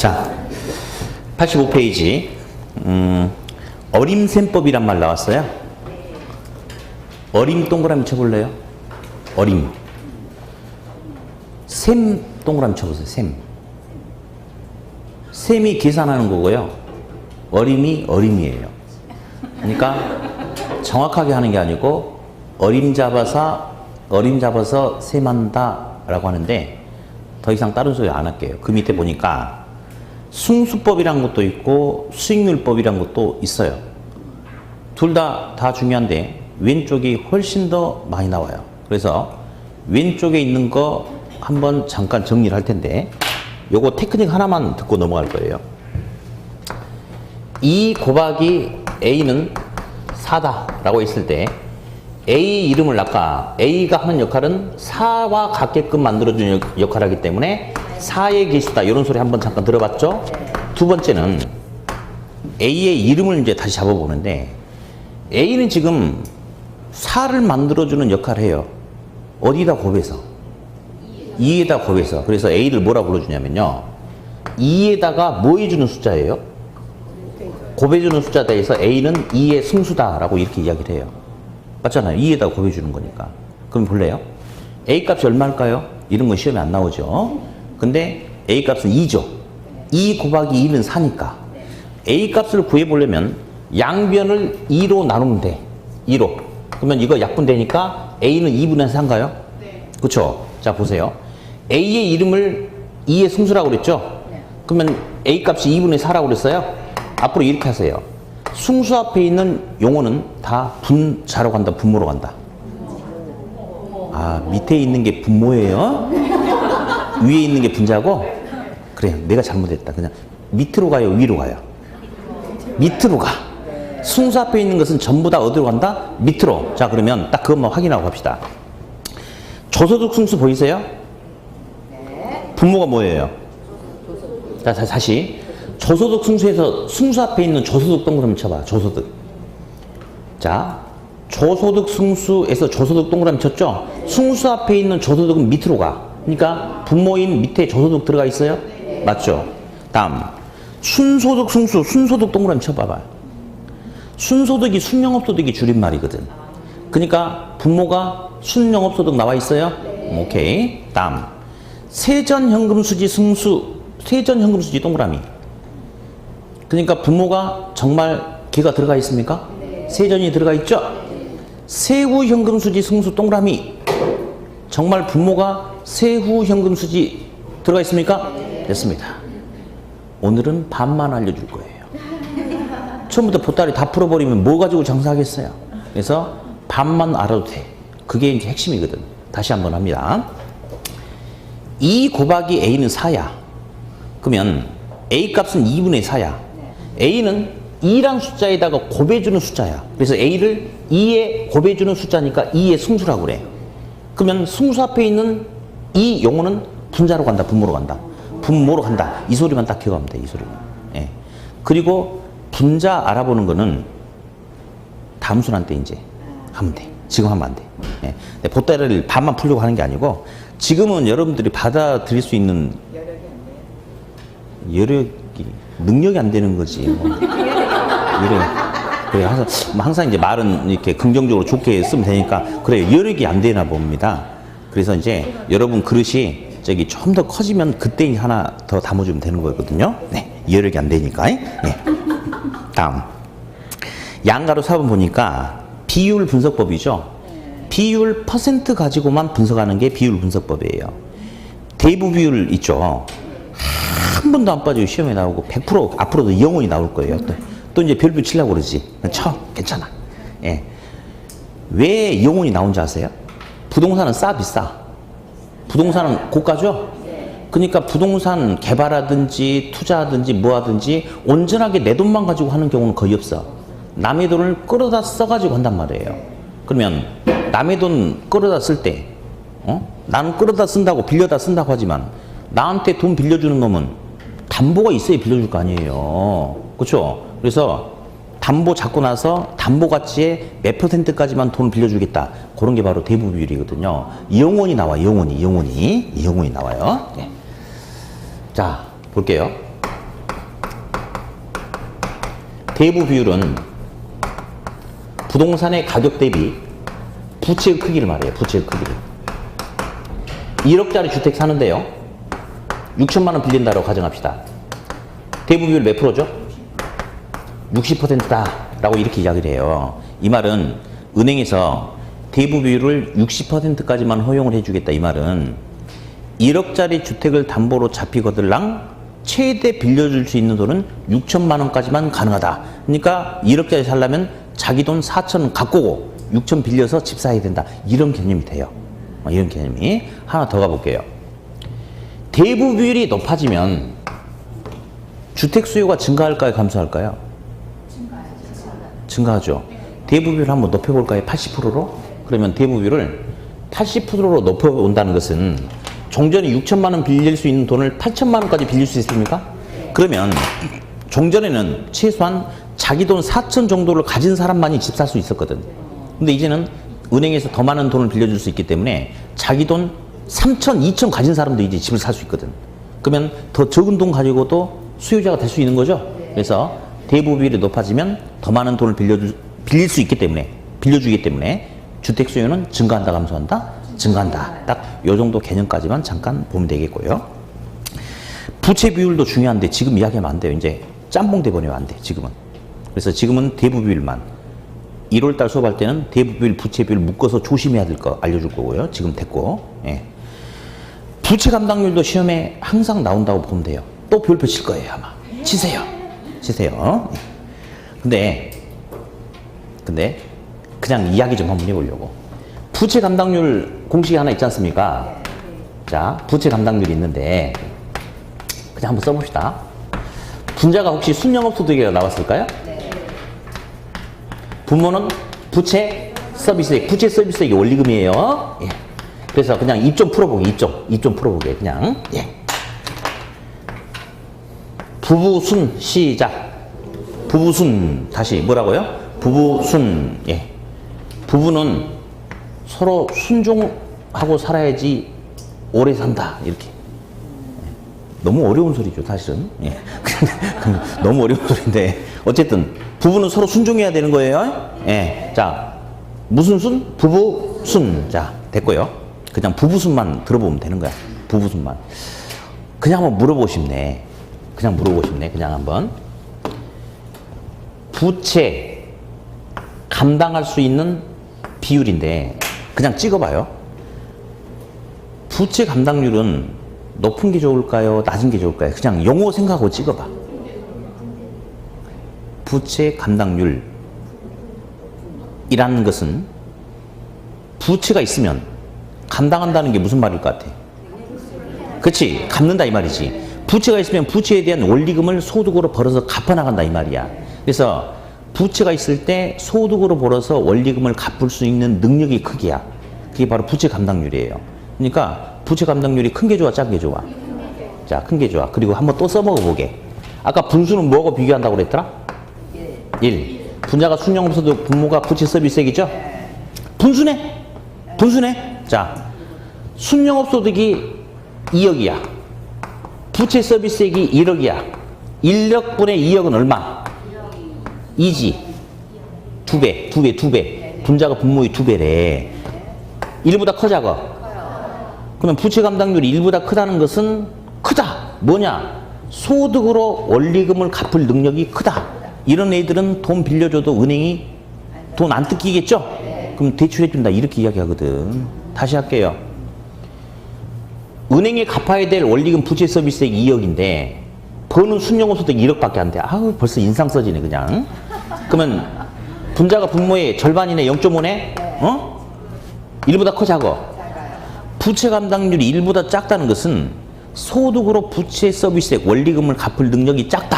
자, 85페이지. 어림셈법이란 말 나왔어요. 어림 동그라미 쳐볼래요? 어림. 셈 동그라미 쳐보세요. 셈. 셈이 계산하는 거고요. 어림이 어림이에요. 그러니까 정확하게 하는 게 아니고 어림 잡아서 셈한다 라고 하는데 더 이상 다른 소리 안 할게요. 그 밑에 보니까 승수법이란 것도 있고 수익률법이란 것도 있어요. 둘 다 중요한데 왼쪽이 훨씬 더 많이 나와요. 그래서 왼쪽에 있는 거 한번 잠깐 정리를 할 텐데 요거 테크닉 하나만 듣고 넘어갈 거예요. 2 곱하기 A는 4다 라고 했을 때 A 이름을 아까 A가 하는 역할은 4와 같게끔 만들어주는 역할을 하기 때문에 4의 개수다 이런 소리 한번 잠깐 들어봤죠? 두 번째는 A의 이름을 이제 다시 잡아보는데 A는 지금 4를 만들어주는 역할을 해요. 어디다 곱해서? 2에다 곱해서. 그래서 A를 뭐라 불러주냐면요. 2에다가 뭐 해주는 숫자예요? 곱해주는 숫자에 대해서 A는 2의 승수다라고 이렇게 이야기를 해요. 맞잖아요. 2에다 곱해주는 거니까. 그럼 볼래요? A 값이 얼마일까요? 이런 건 시험에 안 나오죠. 근데 A 값은 2죠. 2 곱하기 2는 4니까. A 값을 구해보려면 양변을 2로 나누면 돼. 2로. 그러면 이거 약분되니까 A는 2분의 4인가요? 네. 그쵸? 자, 보세요. A의 이름을 2의 승수라고 그랬죠? 네. 그러면 A 값이 2분의 4라고 그랬어요? 앞으로 이렇게 하세요. 승수 앞에 있는 용어는 다 분자로 간다, 분모로 간다. 아, 밑에 있는 게 분모예요? 위에 있는 게 분자고? 그래요. 내가 잘못했다. 그냥 밑으로 가요, 위로 가요? 밑으로 가. 승수 앞에 있는 것은 전부 다 어디로 간다? 밑으로. 자, 그러면 딱 그것만 확인하고 갑시다. 조소득 승수 보이세요? 분모가 뭐예요? 자, 다시. 조소득 승수에서 승수 앞에 있는 조소득 동그라미 쳐봐. 조소득. 자, 조소득 승수에서 조소득 동그라미 쳤죠? 승수 앞에 있는 조소득은 밑으로 가. 그러니까 분모인 밑에 조소득 들어가 있어요? 맞죠? 다음. 순소득 승수, 순소득 동그라미 쳐봐봐. 순소득이 순영업소득이 줄임말이거든. 그러니까 분모가 순영업소득 나와 있어요? 오케이. 다음. 세전현금수지 승수, 세전현금수지 동그라미. 그러니까 분모가 정말 걔가 들어가 있습니까? 세전이 들어가 있죠? 세후현금수지 승수 동그라미. 정말 분모가 세후현금수지 들어가 있습니까? 됐습니다. 오늘은 반만 알려줄 거예요. 처음부터 보따리 다 풀어버리면 뭐 가지고 장사하겠어요? 그래서 반만 알아도 돼. 그게 이제 핵심이거든. 다시 한번 합니다. 2 곱하기 A는 4야. 그러면 A 값은 2분의 4야. A는 2란 숫자에다가 곱해주는 숫자야. 그래서 A를 2에 곱해주는 숫자니까 2의 승수라고 그래. 그러면 승수 앞에 있는 이 용어는 분자로 간다, 분모로 간다. 분모로 간다. 이 소리만 딱 기억하면 돼, 이 소리만. 예. 그리고 분자 알아보는 거는 다음 순환 때 이제 하면 돼. 지금 하면 안 돼. 예. 보따리를 반만 풀려고 하는 게 아니고 지금은 여러분들이 받아들일 수 있는 능력이 안 되는 거지. 뭐. 그래, 항상 이제 말은 이렇게 긍정적으로 좋게 쓰면 되니까, 그래, 여력이 안 되나 봅니다. 그래서 이제 여러분 그릇이 저기 좀 더 커지면 그때 하나 더 담아주면 되는 거거든요. 네, 여력이 안 되니까. 네. 다음. 양가로 4번 보니까 비율 분석법이죠. 비율 퍼센트 가지고만 분석하는 게 비율 분석법이에요. 대부 비율 있죠. 한 번도 안 빠지고 시험에 나오고 100% 앞으로도 영원히 나올 거예요. 또 이제 별표 치려고 그러지. 쳐. 괜찮아. 예. 왜 영원히 나온지 아세요? 부동산은 비싸. 부동산은 고가죠? 그러니까 부동산 개발하든지 투자하든지 뭐 하든지 온전하게 내 돈만 가지고 하는 경우는 거의 없어. 남의 돈을 끌어다 써가지고 한단 말이에요. 그러면 남의 돈 끌어다 쓸 때 나는 끌어다 쓴다고 빌려다 쓴다고 하지만 나한테 돈 빌려주는 놈은 담보가 있어야 빌려줄 거 아니에요. 그렇죠? 그래서 담보 잡고 나서 담보 가치의 몇 %까지만 돈 빌려주겠다. 그런 게 바로 대부 비율이거든요. 영원히 나와, 영원히 나와요. 네. 자, 볼게요. 대부 비율은 부동산의 가격 대비 부채의 크기를 말해요. 부채의 크기를. 1억짜리 주택 사는데요. 6천만 원 빌린다고 가정합시다. 대부 비율 몇 프로죠? 60%다 라고 이렇게 이야기를 해요. 이 말은 은행에서 대부 비율을 60%까지만 허용을 해주겠다. 이 말은 1억짜리 주택을 담보로 잡히거들랑 최대 빌려줄 수 있는 돈은 6천만 원까지만 가능하다. 그러니까 1억짜리 살려면 자기 돈 4천 갖고 오고 6천 빌려서 집 사야 된다. 이런 개념이 돼요. 이런 개념이. 하나 더 가볼게요. 대부 비율이 높아지면 주택 수요가 증가할까요? 감소할까요? 증가하죠. 대부 비율을 한번 높여볼까요? 80%로? 그러면 대부 비율을 80%로 높여온다는 것은 종전에 6천만 원 빌릴 수 있는 돈을 8천만 원까지 빌릴 수 있습니까? 그러면 종전에는 최소한 자기 돈 4천 정도를 가진 사람만이 집 살 수 있었거든. 근데 이제는 은행에서 더 많은 돈을 빌려줄 수 있기 때문에 자기 돈 3천, 2천 가진 사람도 이제 집을 살 수 있거든. 그러면 더 적은 돈 가지고도 수요자가 될 수 있는 거죠. 그래서 대부 비율이 높아지면 더 많은 돈을 빌릴 수 있기 때문에, 빌려주기 때문에 주택 수요는 증가한다, 감소한다? 증가한다. 딱 요 정도 개념까지만 잠깐 보면 되겠고요. 부채 비율도 중요한데 지금 이야기하면 안 돼요. 이제 짬뽕 돼버리면 안 돼, 지금은. 그래서 지금은 대부 비율만. 1월달 수업할 때는 대부 비율, 부채 비율 묶어서 조심해야 될 거 알려줄 거고요. 지금 됐고. 예. 부채 감당률도 시험에 항상 나온다고 보면 돼요. 또 별표 칠 거예요, 아마. 치세요. 치세요. 근데 그냥 이야기 좀 한번 해보려고. 부채 감당률 공식이 하나 있지 않습니까? 자, 부채 감당률이 있는데 그냥 한번 써봅시다. 분자가 혹시 순영업소득이가 나왔을까요? 네. 분모는 부채 서비스액, 부채 서비스액이 원리금이에요. 예. 그래서 그냥 입 좀 풀어보게, 입 좀 풀어보게, 그냥. 예. 부부순, 시작. 부부순, 다시 뭐라고요? 부부순, 예. 부부는 서로 순종하고 살아야지 오래 산다, 이렇게. 너무 어려운 소리죠, 사실은. 예. 너무 어려운 소리인데. 어쨌든, 부부는 서로 순종해야 되는 거예요. 예. 자, 무슨 순? 부부순. 자, 됐고요. 그냥 부부순만 들어보면 되는 거야. 부부순만. 그냥 한번 물어보고 싶네. 그냥 한번. 부채 감당할 수 있는 비율인데, 그냥 찍어봐요. 부채 감당률은 높은 게 좋을까요? 낮은 게 좋을까요? 그냥 용어 생각하고 찍어봐. 부채 감당률이라는 것은 부채가 있으면 감당한다는 게 무슨 말일 것 같아? 그치? 갚는다 이 말이지. 부채가 있으면 부채에 대한 원리금을 소득으로 벌어서 갚아나간다 이 말이야. 그래서 부채가 있을 때 소득으로 벌어서 원리금을 갚을 수 있는 능력이 크기야. 그게 바로 부채 감당률이에요. 그러니까 부채 감당률이 큰 게 좋아, 작은 게 좋아? 자, 큰 게 좋아. 그리고 한번 또 써먹어 보게. 아까 분수는 뭐하고 비교한다고 그랬더라? 1. 분자가 순영업소득, 분모가 부채 서비스액이죠? 분수네. 자, 순영업소득이 2억이야. 부채 서비스액이 1억이야. 1억분의 2억은 얼마? 2지. 2배. 분자가 분모의 2배래. 1보다 커, 작아? 그러면 부채 감당률이 1보다 크다는 것은 크다. 뭐냐? 소득으로 원리금을 갚을 능력이 크다. 이런 애들은 돈 빌려줘도 은행이 돈 안 뜯기겠죠? 그럼 대출해준다. 이렇게 이야기하거든. 다시 할게요. 은행에 갚아야 될 원리금 부채 서비스액 2억인데 버는 순영업소득 1억밖에 안 돼. 아우, 벌써 인상 써지네 그냥. 그러면 분자가 분모의 절반이네. 0.5네. 어? 1보다 커, 작아? 부채 감당률이 1보다 작다는 것은 소득으로 부채 서비스액 원리금을 갚을 능력이 작다.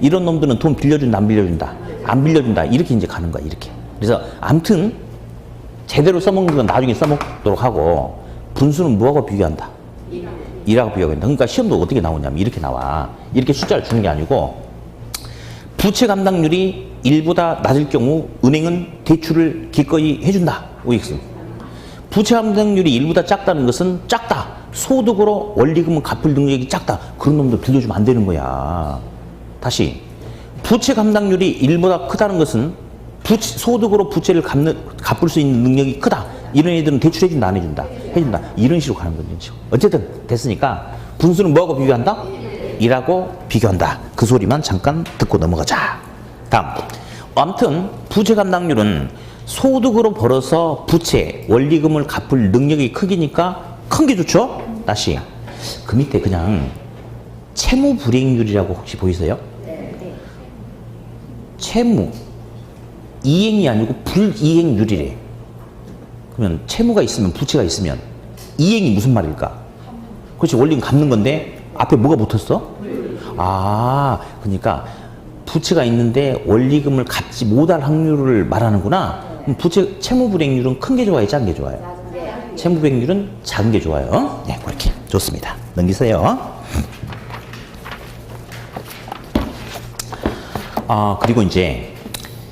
이런 놈들은 돈 빌려준다, 안 빌려준다? 안 빌려준다. 이렇게 이제 가는 거야, 이렇게. 그래서 아무튼 제대로 써먹는 건 나중에 써먹도록 하고, 분수는 뭐하고 비교한다? 1하고 비교한다. 그러니까 시험도 어떻게 나오냐면 이렇게 나와. 이렇게 숫자를 주는 게 아니고, 부채 감당률이 1보다 낮을 경우 은행은 대출을 기꺼이 해준다. OX. 부채 감당률이 1보다 작다는 것은 작다. 소득으로 원리금은 갚을 능력이 작다. 그런 놈들 빌려주면 안 되는 거야. 다시. 부채 감당률이 1보다 크다는 것은 소득으로 부채를 갚을 수 있는 능력이 크다. 이런 애들은 대출해준다, 안 해준다? 해준다. 이런 식으로 가는 거죠. 어쨌든 됐으니까 분수는 뭐하고 비교한다? 1하고 비교한다. 그 소리만 잠깐 듣고 넘어가자. 다음. 아무튼 부채 감당률은 소득으로 벌어서 부채, 원리금을 갚을 능력이 크기니까 큰 게 좋죠? 다시. 그 밑에 그냥 채무 불이행률이라고 혹시 보이세요? 채무. 이행이 아니고 불이행률이래. 그러면 채무가 있으면 부채가 있으면 이행이 무슨 말일까? 그렇지, 원리금 갚는 건데 앞에 뭐가 붙었어? 아, 그러니까 부채가 있는데 원리금을 갚지 못할 확률을 말하는구나. 그럼 채무 불이행률은 큰 게 좋아요, 작은 게 좋아요? 채무 불이행률은 작은 게 좋아요. 네, 그렇게 좋습니다. 넘기세요. 그리고 이제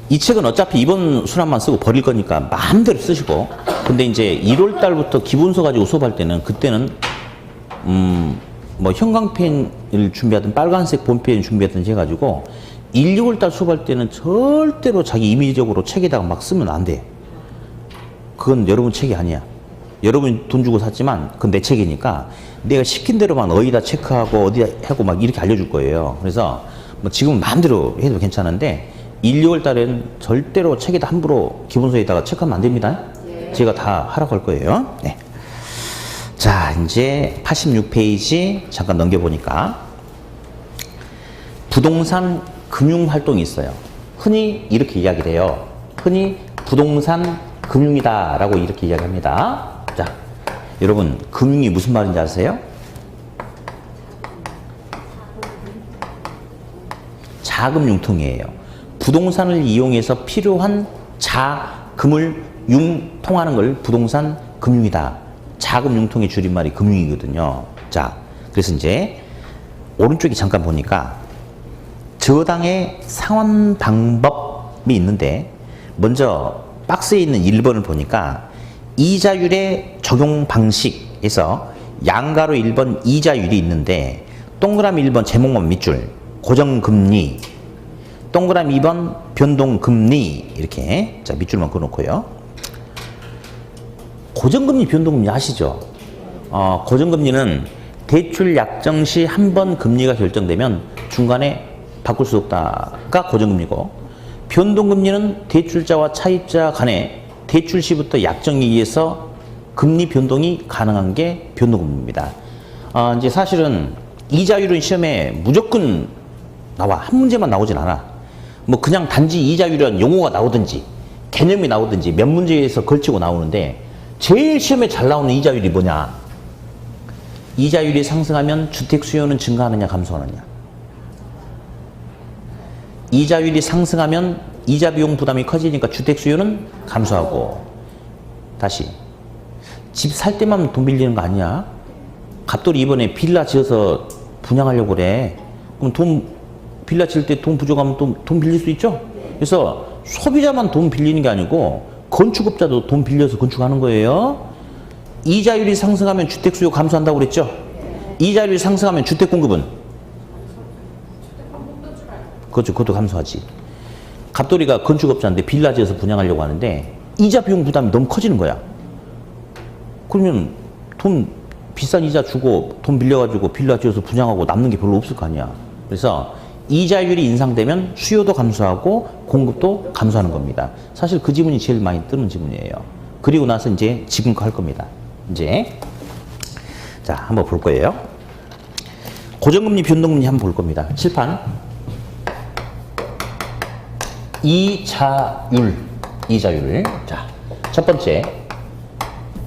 이 책은 어차피 이번 수업만 쓰고 버릴 거니까 마음대로 쓰시고, 근데 이제 1월 달부터 기본서 가지고 수업할 때는 그때는 뭐 형광펜을 준비하든 빨간색 본펜을 준비하든지 해가지고 1, 2월 달 수업할 때는 절대로 자기 임의적으로 책에다가 막 쓰면 안 돼. 그건 여러분 책이 아니야. 여러분 돈 주고 샀지만 그건 내 책이니까 내가 시킨 대로만 어디다 체크하고 어디다 하고 막 이렇게 알려줄 거예요. 그래서 뭐 지금은 마음대로 해도 괜찮은데 1, 2월 달에는 절대로 책에다 함부로 기본서에다가 체크하면 안 됩니다. 제가 다 하라고 할 거예요. 네. 자, 이제 86페이지 잠깐 넘겨보니까 부동산 금융활동이 있어요. 흔히 이렇게 이야기를 해요. 흔히 부동산 금융이다 라고 이렇게 이야기합니다. 자, 여러분 금융이 무슨 말인지 아세요? 자금 융통이에요. 부동산을 이용해서 필요한 자금을 융통하는 걸 부동산 금융이다. 자금 융통의 줄임말이 금융이거든요. 자, 그래서 이제 오른쪽에 잠깐 보니까 저당의 상환 방법이 있는데, 먼저 박스에 있는 1번을 보니까 이자율의 적용 방식에서 양가로 1번 이자율이 있는데, 동그라미 1번 제목만 밑줄 고정금리, 동그라미 2번 변동금리, 이렇게 자 밑줄만 그어놓고요. 고정금리, 변동금리 아시죠? 고정금리는 대출 약정 시 한 번 금리가 결정되면 중간에 바꿀 수 없다가 고정금리고, 변동금리는 대출자와 차입자 간에 대출 시부터 약정에 의해서 금리 변동이 가능한 게 변동금리입니다. 이제 사실은 이자율은 시험에 무조건 나와. 한 문제만 나오진 않아. 뭐 그냥 단지 이자율이란 용어가 나오든지 개념이 나오든지 몇 문제에서 걸치고 나오는데, 제일 시험에 잘 나오는 이자율이 뭐냐? 이자율이 상승하면 주택 수요는 증가하느냐 감소하느냐? 이자율이 상승하면 이자 비용 부담이 커지니까 주택 수요는 감소하고. 다시, 집 살 때만 돈 빌리는 거 아니야? 갑돌이 이번에 빌라 지어서 분양하려고 그래. 그럼 빌라 칠 때 돈 부족하면 돈 빌릴 수 있죠? 그래서 소비자만 돈 빌리는 게 아니고 건축업자도 돈 빌려서 건축하는 거예요. 이자율이 상승하면 주택 수요 감소한다고 그랬죠? 이자율이 상승하면 주택 공급은? 그렇죠. 그것도 감소하지. 갑돌이가 건축업자인데 빌라 지어서 분양하려고 하는데 이자 비용 부담이 너무 커지는 거야. 그러면 비싼 이자 주고 돈 빌려가지고 빌라 지어서 분양하고 남는 게 별로 없을 거 아니야. 그래서 이자율이 인상되면 수요도 감소하고 공급도 감소하는 겁니다. 사실 그 지문이 제일 많이 뜨는 지문이에요. 그리고 나서 이제 지금 거 할 겁니다. 이제 자, 한번 볼 거예요. 고정금리, 변동금리 한번 볼 겁니다. 칠판. 이자율. 자, 첫 번째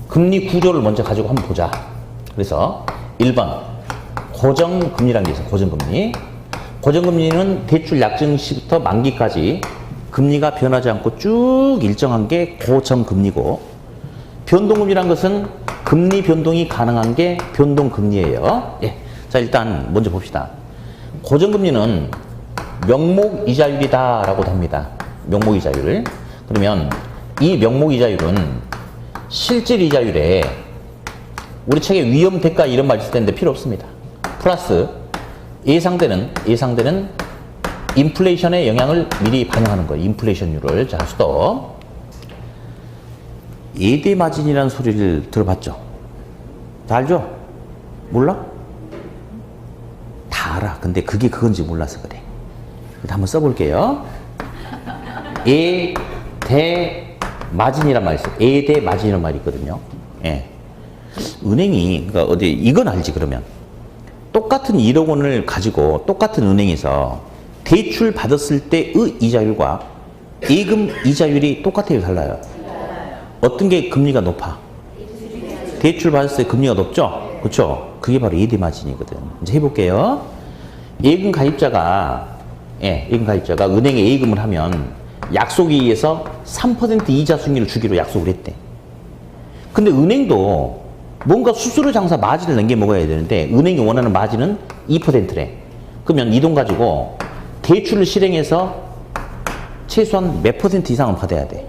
금리 구조를 먼저 가지고 한번 보자. 그래서 1번 고정금리라는 게 있어요. 고정금리. 고정금리는 대출 약정 시부터 만기까지 금리가 변하지 않고 쭉 일정한 게 고정금리고, 변동금리란 것은 금리 변동이 가능한 게 변동금리예요. 예. 자, 일단 먼저 봅시다. 고정금리는 명목이자율이다라고 합니다. 명목이자율. 그러면 이 명목이자율은 실질이자율에 우리 책에 위험 대가 이런 말 있을 텐데 필요 없습니다. 플러스 예상되는 인플레이션의 영향을 미리 반영하는 거예요. 인플레이션율을. 자, 스톱. 예대 마진이라는 소리를 들어봤죠? 다 알죠? 몰라? 다 알아. 근데 그게 그건지 몰라서 그래. 일단 한번 써볼게요. 예대 마진이란 말이 있어요. 예대 마진이라는 말이 있거든요. 예. 은행이, 그러니까 어디, 이건 알지, 그러면. 똑같은 1억 원을 가지고 똑같은 은행에서 대출 받았을 때의 이자율과 예금 이자율이 똑같아요, 달라요? 어떤 게 금리가 높아? 대출 받았을 때 금리가 높죠? 그렇죠? 그게 바로 예대 마진이거든. 이제 해볼게요. 예금 가입자가 은행에 예금을 하면 약속에 의해서 3% 이자 수익률을 주기로 약속을 했대. 근데 은행도 뭔가 수수료 장사 마진을 남겨 먹어야 되는데 은행이 원하는 마진은 2%래. 그러면 이 돈 가지고 대출을 실행해서 최소한 몇 퍼센트 이상은 받아야 돼.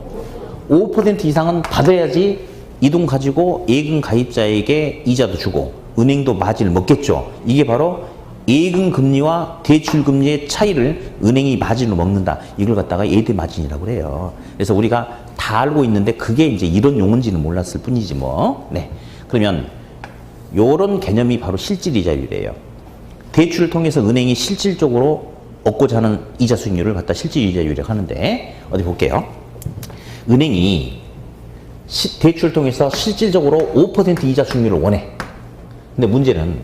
5% 이상은 받아야지 이 돈 가지고 예금 가입자에게 이자도 주고 은행도 마진을 먹겠죠. 이게 바로 예금 금리와 대출 금리의 차이를 은행이 마진으로 먹는다. 이걸 갖다가 예대 마진이라고 그래요. 그래서 우리가 다 알고 있는데 그게 이제 이런 용어인지는 몰랐을 뿐이지 뭐. 네. 그러면 요런 개념이 바로 실질 이자율이에요. 대출을 통해서 은행이 실질적으로 얻고자 하는 이자 수익률을 갖다 실질 이자율이라고 하는데 어디 볼게요. 은행이 대출을 통해서 실질적으로 5% 이자 수익률을 원해. 근데 문제는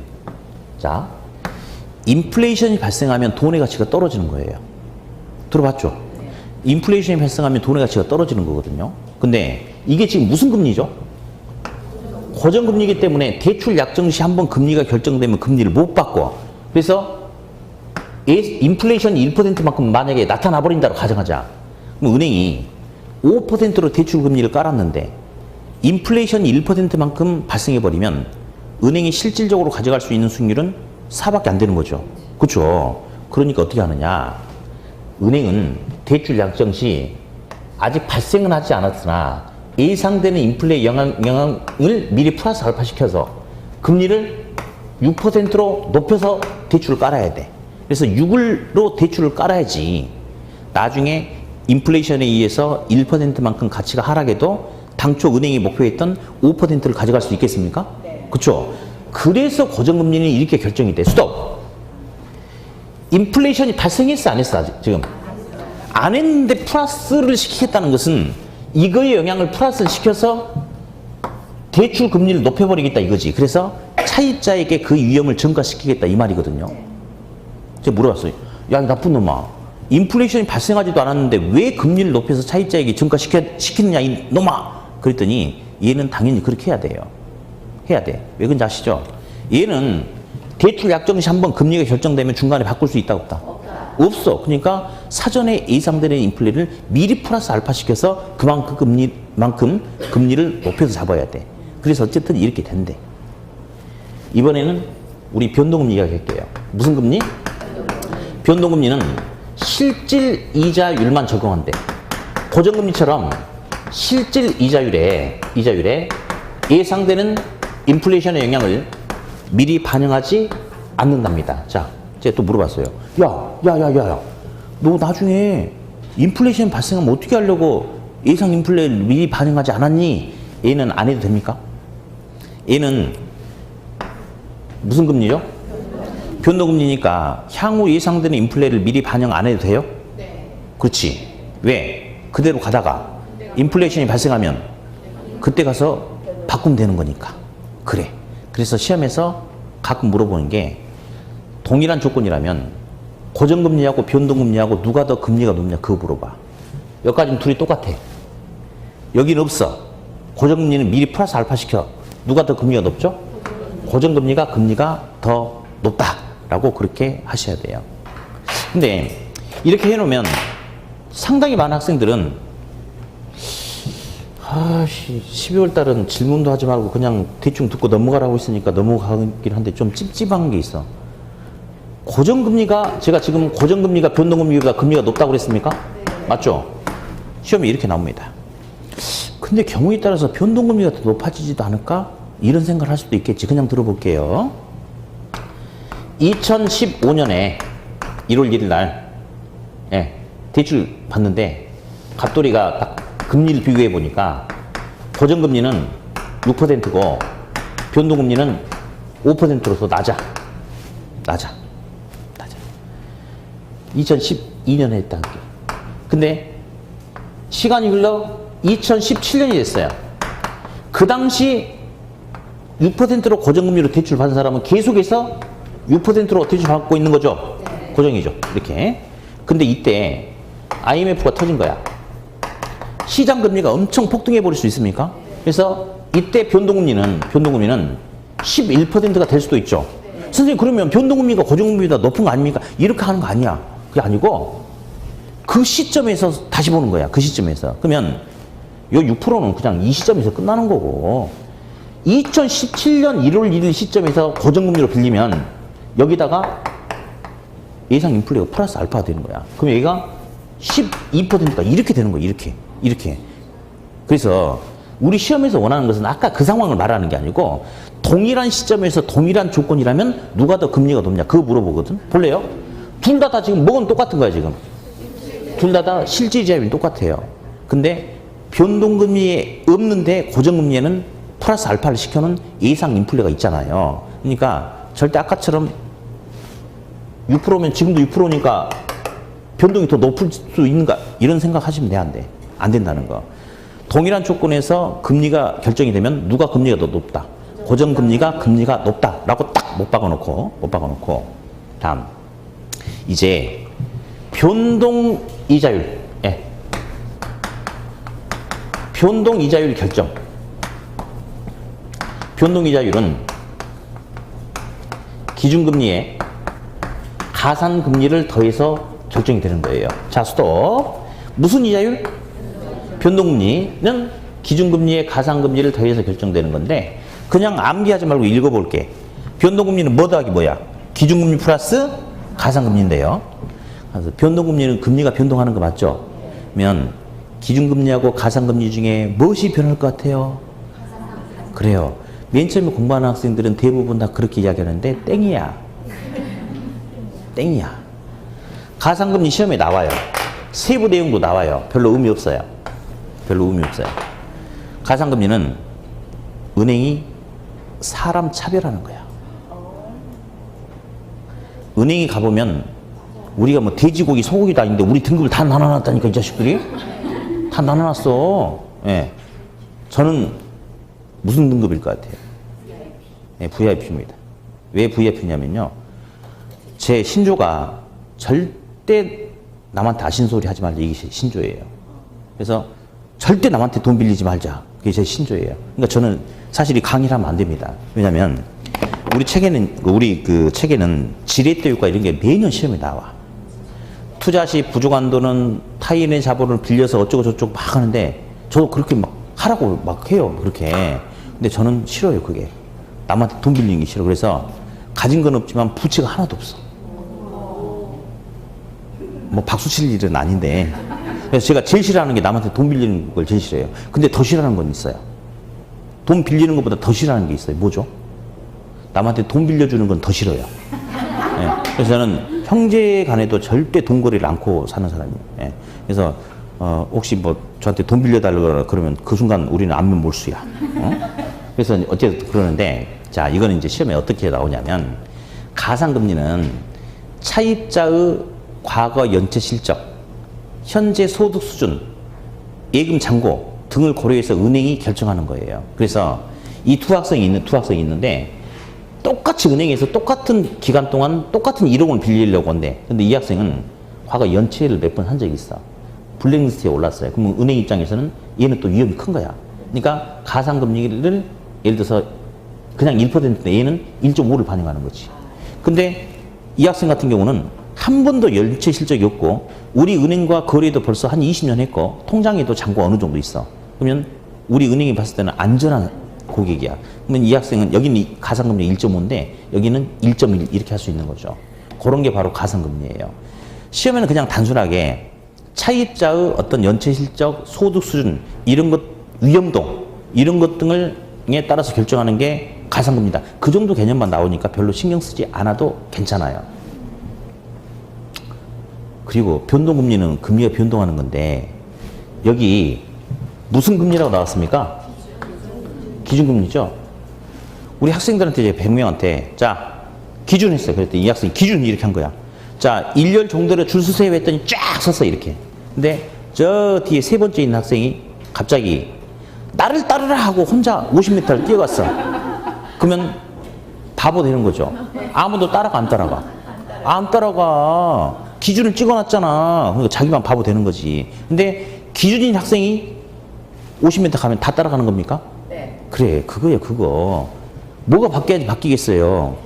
자, 인플레이션이 발생하면 돈의 가치가 떨어지는 거예요. 들어봤죠? 인플레이션이 발생하면 돈의 가치가 떨어지는 거거든요. 근데 이게 지금 무슨 금리죠? 고정금리이기 때문에 대출 약정 시 한번 금리가 결정되면 금리를 못 바꿔. 그래서 인플레이션이 1%만큼 만약에 나타나 버린다고 가정하자. 그럼 은행이 5%로 대출 금리를 깔았는데 인플레이션이 1%만큼 발생해 버리면 은행이 실질적으로 가져갈 수 있는 수익률은 4밖에 안 되는 거죠. 그렇죠? 그러니까 어떻게 하느냐? 은행은 대출 약정 시 아직 발생은 하지 않았으나 예상되는 인플레 영향을 미리 플러스 알파 시켜서 금리를 6%로 높여서 대출을 깔아야 돼. 그래서 6으로 대출을 깔아야지 나중에 인플레이션에 의해서 1%만큼 가치가 하락해도 당초 은행이 목표했던 5%를 가져갈 수 있겠습니까? 네. 그렇죠? 그래서 고정금리는 이렇게 결정이 돼. 스톱! 인플레이션이 발생했어, 안 했어, 아직, 지금? 안 했는데 플러스를 시키겠다는 것은 이거의 영향을 플러스를 시켜서 대출 금리를 높여버리겠다 이거지. 그래서 차입자에게 그 위험을 증가시키겠다 이 말이거든요. 제가 물어봤어요. 야, 이 나쁜 놈아. 인플레이션이 발생하지도 않았는데 왜 금리를 높여서 차입자에게 증가시키느냐 이 놈아. 그랬더니 얘는 당연히 그렇게 해야 돼요. 해야 돼. 왜 그런지 아시죠? 얘는 대출 약정 시 한번 금리가 결정되면 중간에 바꿀 수 있다 없다? 없어. 그러니까 사전에 예상되는 인플레를 미리 플러스 알파 시켜서 그만큼 금리를 높여서 잡아야 돼. 그래서 어쨌든 이렇게 된대. 이번에는 우리 변동금리 이야기할게요. 무슨 금리? 변동금리는 실질 이자율만 적용한대. 고정금리처럼 실질 이자율에 예상되는 인플레이션의 영향을 미리 반영하지 않는답니다. 자, 제가 또 물어봤어요. 야, 너 나중에 인플레이션 발생하면 어떻게 하려고 예상 인플레를 미리 반영하지 않았니? 얘는 안 해도 됩니까? 얘는 무슨 금리죠? 변동금리니까 향후 예상되는 인플레를 미리 반영 안 해도 돼요? 네. 그렇지. 왜? 그대로 가다가 인플레이션이 발생하면 그때 가서 바꾸면 되는 거니까. 그래. 그래서 시험에서 가끔 물어보는 게 동일한 조건이라면 고정금리하고 변동금리하고 누가 더 금리가 높냐 그거 물어봐. 여기까지는 둘이 똑같아. 여기는 없어. 고정금리는 미리 플러스 알파 시켜. 누가 더 금리가 높죠? 고정금리가 금리가 더 높다라고 그렇게 하셔야 돼요. 근데 이렇게 해놓으면 상당히 많은 학생들은 12월 달은 질문도 하지 말고 그냥 대충 듣고 넘어가라고 했으니까 넘어가긴 한데 좀 찝찝한 게 있어. 제가 지금 고정금리가 변동금리보다 금리가 높다고 그랬습니까? 네. 맞죠? 시험에 이렇게 나옵니다. 근데 경우에 따라서 변동금리가 더 높아지지도 않을까? 이런 생각을 할 수도 있겠지. 그냥 들어볼게요. 2015년에 1월 1일 날 예, 대출 받는데 갑돌이가 딱 금리를 비교해 보니까 고정금리는 6%고 변동금리는 5%로서 낮아. 2012년에 했다. 근데 시간이 흘러 2017년이 됐어요. 그 당시 6%로 고정금리로 대출 받은 사람은 계속해서 6%로 대출 받고 있는 거죠. 고정이죠. 이렇게. 근데 이때 IMF가 터진 거야. 시장 금리가 엄청 폭등해 버릴 수 있습니까? 그래서 이때 변동금리는 11%가 될 수도 있죠. 선생님, 그러면 변동금리가 고정금리보다 높은 거 아닙니까? 이렇게 하는 거 아니야. 그게 아니고 그 시점에서 다시 보는 거야. 그 시점에서. 그러면 요 6%는 그냥 이 시점에서 끝나는 거고 2017년 1월 1일 시점에서 고정금리로 빌리면 여기다가 예상 인플레가 플러스 알파가 되는 거야. 그럼 여기가 12%가 이렇게 되는 거야. 이렇게. 그래서 우리 시험에서 원하는 것은 아까 그 상황을 말하는 게 아니고 동일한 시점에서 동일한 조건이라면 누가 더 금리가 높냐 그거 물어보거든. 볼래요? 둘 다 지금 뭐는 똑같은 거야. 지금 둘 다 실질이자율이 똑같아요. 근데 변동금리에 없는데 고정금리에는 플러스 알파를 시켜놓은 예상 인플레가 있잖아요. 그러니까 절대 아까처럼 6%면 지금도 6%니까 변동이 더 높을 수 있는가 이런 생각하시면 돼. 안 돼. 안 된다는 거. 동일한 조건에서 금리가 결정이 되면 누가 금리가 더 높다. 고정금리가 금리가 높다라고 딱 못 박아놓고 다음 이제 변동이자율 변동이자율 결정. 변동이자율은 기준금리에 가산금리를 더해서 결정이 되는 거예요. 자, 스톱. 무슨 이자율? 변동금리는 기준금리에 가산금리를 더해서 결정되는 건데 그냥 암기하지 말고 읽어볼게. 변동금리는 뭐 더하기 뭐야? 기준금리 플러스 가산금리인데요. 그래서 변동금리는 금리가 변동하는 거 맞죠? 그러면 기준금리하고 가산금리 중에 무엇이 변할 것 같아요? 그래요. 맨 처음에 공부하는 학생들은 대부분 다 그렇게 이야기하는데 땡이야. 가산금리 시험에 나와요. 세부 내용도 나와요. 별로 의미 없어요. 가산금리는 은행이 사람 차별하는 거야. 은행에 가보면 우리가 뭐 돼지고기, 소고기도 아닌데 우리 등급을 다 나눠놨다니까 이 자식들이. 다 나눠놨어. 예. 저는 무슨 등급일 것 같아요? VIP입니다. 왜 VIP냐면요. 제 신조가 절대 남한테 아신소리 하지 말자. 이게 제 신조예요. 그래서 절대 남한테 돈 빌리지 말자. 그게 제 신조예요. 그러니까 저는 사실 이 강의를 하면 안 됩니다. 왜냐면 우리 책에는 지렛대 효과 이런 게 매년 시험에 나와. 투자 시 부족한 돈은 타인의 자본을 빌려서 어쩌고 저쩌고 막 하는데 저도 그렇게 막 하라고 막 해요. 그렇게. 근데 저는 싫어요. 그게. 남한테 돈 빌리는 게 싫어. 그래서 가진 건 없지만 부채가 하나도 없어. 뭐 박수 칠 일은 아닌데. 그래서 제가 제일 싫어하는 게 남한테 돈 빌리는 걸 제일 싫어해요. 근데 더 싫어하는 건 있어요. 돈 빌리는 것보다 더 싫어하는 게 있어요. 뭐죠? 남한테 돈 빌려주는 건 더 싫어요. 예. 그래서 저는 형제 간에도 절대 돈 거래를 않고 사는 사람이에요. 예. 그래서 혹시 뭐 저한테 돈 빌려달라고 그러면 그 순간 우리는 안면 몰수야. 그래서 어쨌든 그러는데 자, 이거는 이제 시험에 어떻게 나오냐면 가산금리는 차입자의 과거 연체 실적, 현재 소득 수준, 예금 잔고 등을 고려해서 은행이 결정하는 거예요. 그래서 이 두 학생이 있는데 똑같이 은행에서 똑같은 기간 동안 똑같은 1억 원을 빌리려고 한대. 근데 이 학생은 과거 연체를 몇 번 한 적이 있어. 블랙리스트에 올랐어요. 그러면 은행 입장에서는 얘는 또 위험이 큰 거야. 그러니까 가산금리를 예를 들어서 그냥 1%인데 얘는 1.5를 반영하는 거지. 근데 이 학생 같은 경우는 한 번도 연체 실적이 없고 우리 은행과 거래도 벌써 한 20년 했고 통장에도 잔고가 어느 정도 있어. 그러면 우리 은행이 봤을 때는 안전한 고객이야. 그러면 이 학생은 여기는 가산금리 1.5인데 여기는 1.1 이렇게 할 수 있는 거죠. 그런 게 바로 가산금리예요. 시험에는 그냥 단순하게 차입자의 어떤 연체 실적, 소득 수준 이런 것, 위험도 이런 것 등을에 따라서 결정하는 게 가산금리다. 그 정도 개념만 나오니까 별로 신경 쓰지 않아도 괜찮아요. 그리고 변동금리는 금리가 변동하는 건데 여기 무슨 금리라고 나왔습니까? 기준금리죠. 우리 학생들한테 이제 100명한테 자 기준 했어요. 그랬더니 이 학생이 기준 이렇게 한 거야. 자 1년 정도로 줄 서세요 했더니 쫙 섰어 이렇게. 근데 저 뒤에 세 번째 있는 학생이 갑자기 나를 따르라 하고 혼자 50m를 뛰어갔어. 그러면 바보 되는 거죠. 아무도 따라가 안 따라가? 안 따라가. 기준을 찍어놨잖아. 그러니까 자기만 바보 되는 거지. 근데 기준인 학생이 50m 가면 다 따라가는 겁니까? 네. 그래, 그거예요, 그거. 뭐가 바뀌어야지 바뀌겠어요?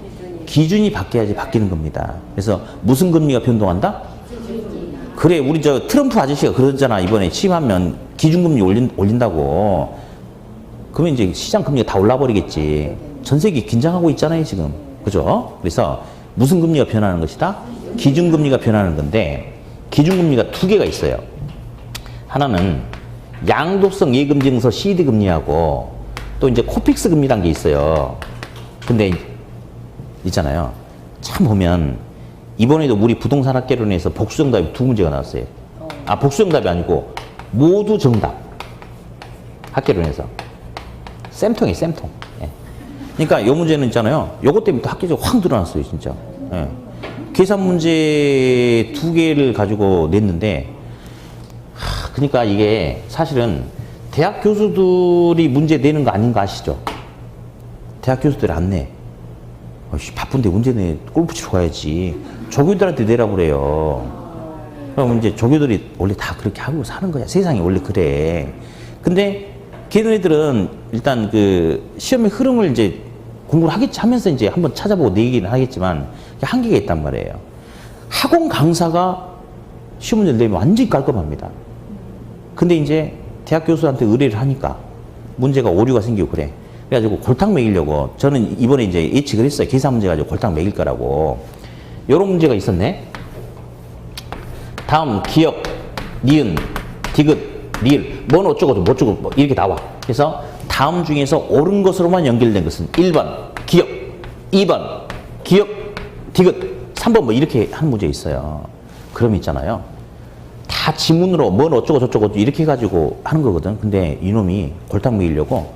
기준이 바뀌어야지 바뀌는 겁니다. 그래서 무슨 금리가 변동한다? 그래, 우리 저 트럼프 아저씨가 그러잖아. 이번에 취임하면 기준금리 올린다고. 그러면 이제 시장 금리가 다 올라버리겠지. 전 세계 긴장하고 있잖아요, 지금. 그죠? 그래서 무슨 금리가 변하는 것이다? 기준금리가 변하는 건데, 기준금리가 두 개가 있어요. 하나는 양도성 예금증서 CD금리하고 또 이제 코픽스 금리라는 게 있어요. 근데 있잖아요. 참 보면 이번에도 우리 부동산학개론에서 복수정답이 두 문제가 나왔어요. 아, 복수정답이 아니고 모두 정답. 학개론에서. 쌤통이에요, 쌤통. 예. 그러니까 이 문제는 있잖아요. 요것 때문에 또 학계적으로 확 늘어났어요, 진짜. 예. 계산 문제 두 개를 가지고 냈는데, 그러니까 이게 사실은 대학 교수들이 문제 내는 거 아닌 거 아시죠? 대학 교수들이 안 내. 바쁜데 문제 내. 골프 치러 가야지. 조교들한테 내라고 그래요. 그럼 이제 조교들이 원래 다 그렇게 하고 사는 거야. 세상이 원래 그래. 근데 걔네들은 일단 그 시험의 흐름을 이제 공부를 하면서 이제 한번 찾아보고 내기는 하겠지만 한계가 있단 말이에요. 학원 강사가 시험 문제를 내면 완전히 깔끔합니다. 근데 이제 대학 교수한테 의뢰를 하니까 문제가 오류가 생기고 그래. 그래가지고 골탕 먹이려고 저는 이번에 이제 예측을 했어요. 계산 문제 가지고 골탕 먹일 거라고. 요런 문제가 있었네. 다음 기역, 니은, 디귿, 리을, 뭔 어쩌고 뭐 어쩌고 뭐 이렇게 나와. 그래서 다음 중에서 옳은 것으로만 연결된 것은 1번 기역, 2번 기역, 디귿, 3번 뭐 이렇게 하는 문제 있어요. 그럼 있잖아요. 다 지문으로 뭔 어쩌고 저쩌고 이렇게 해가지고 하는 거거든. 근데 이놈이 골탕 먹이려고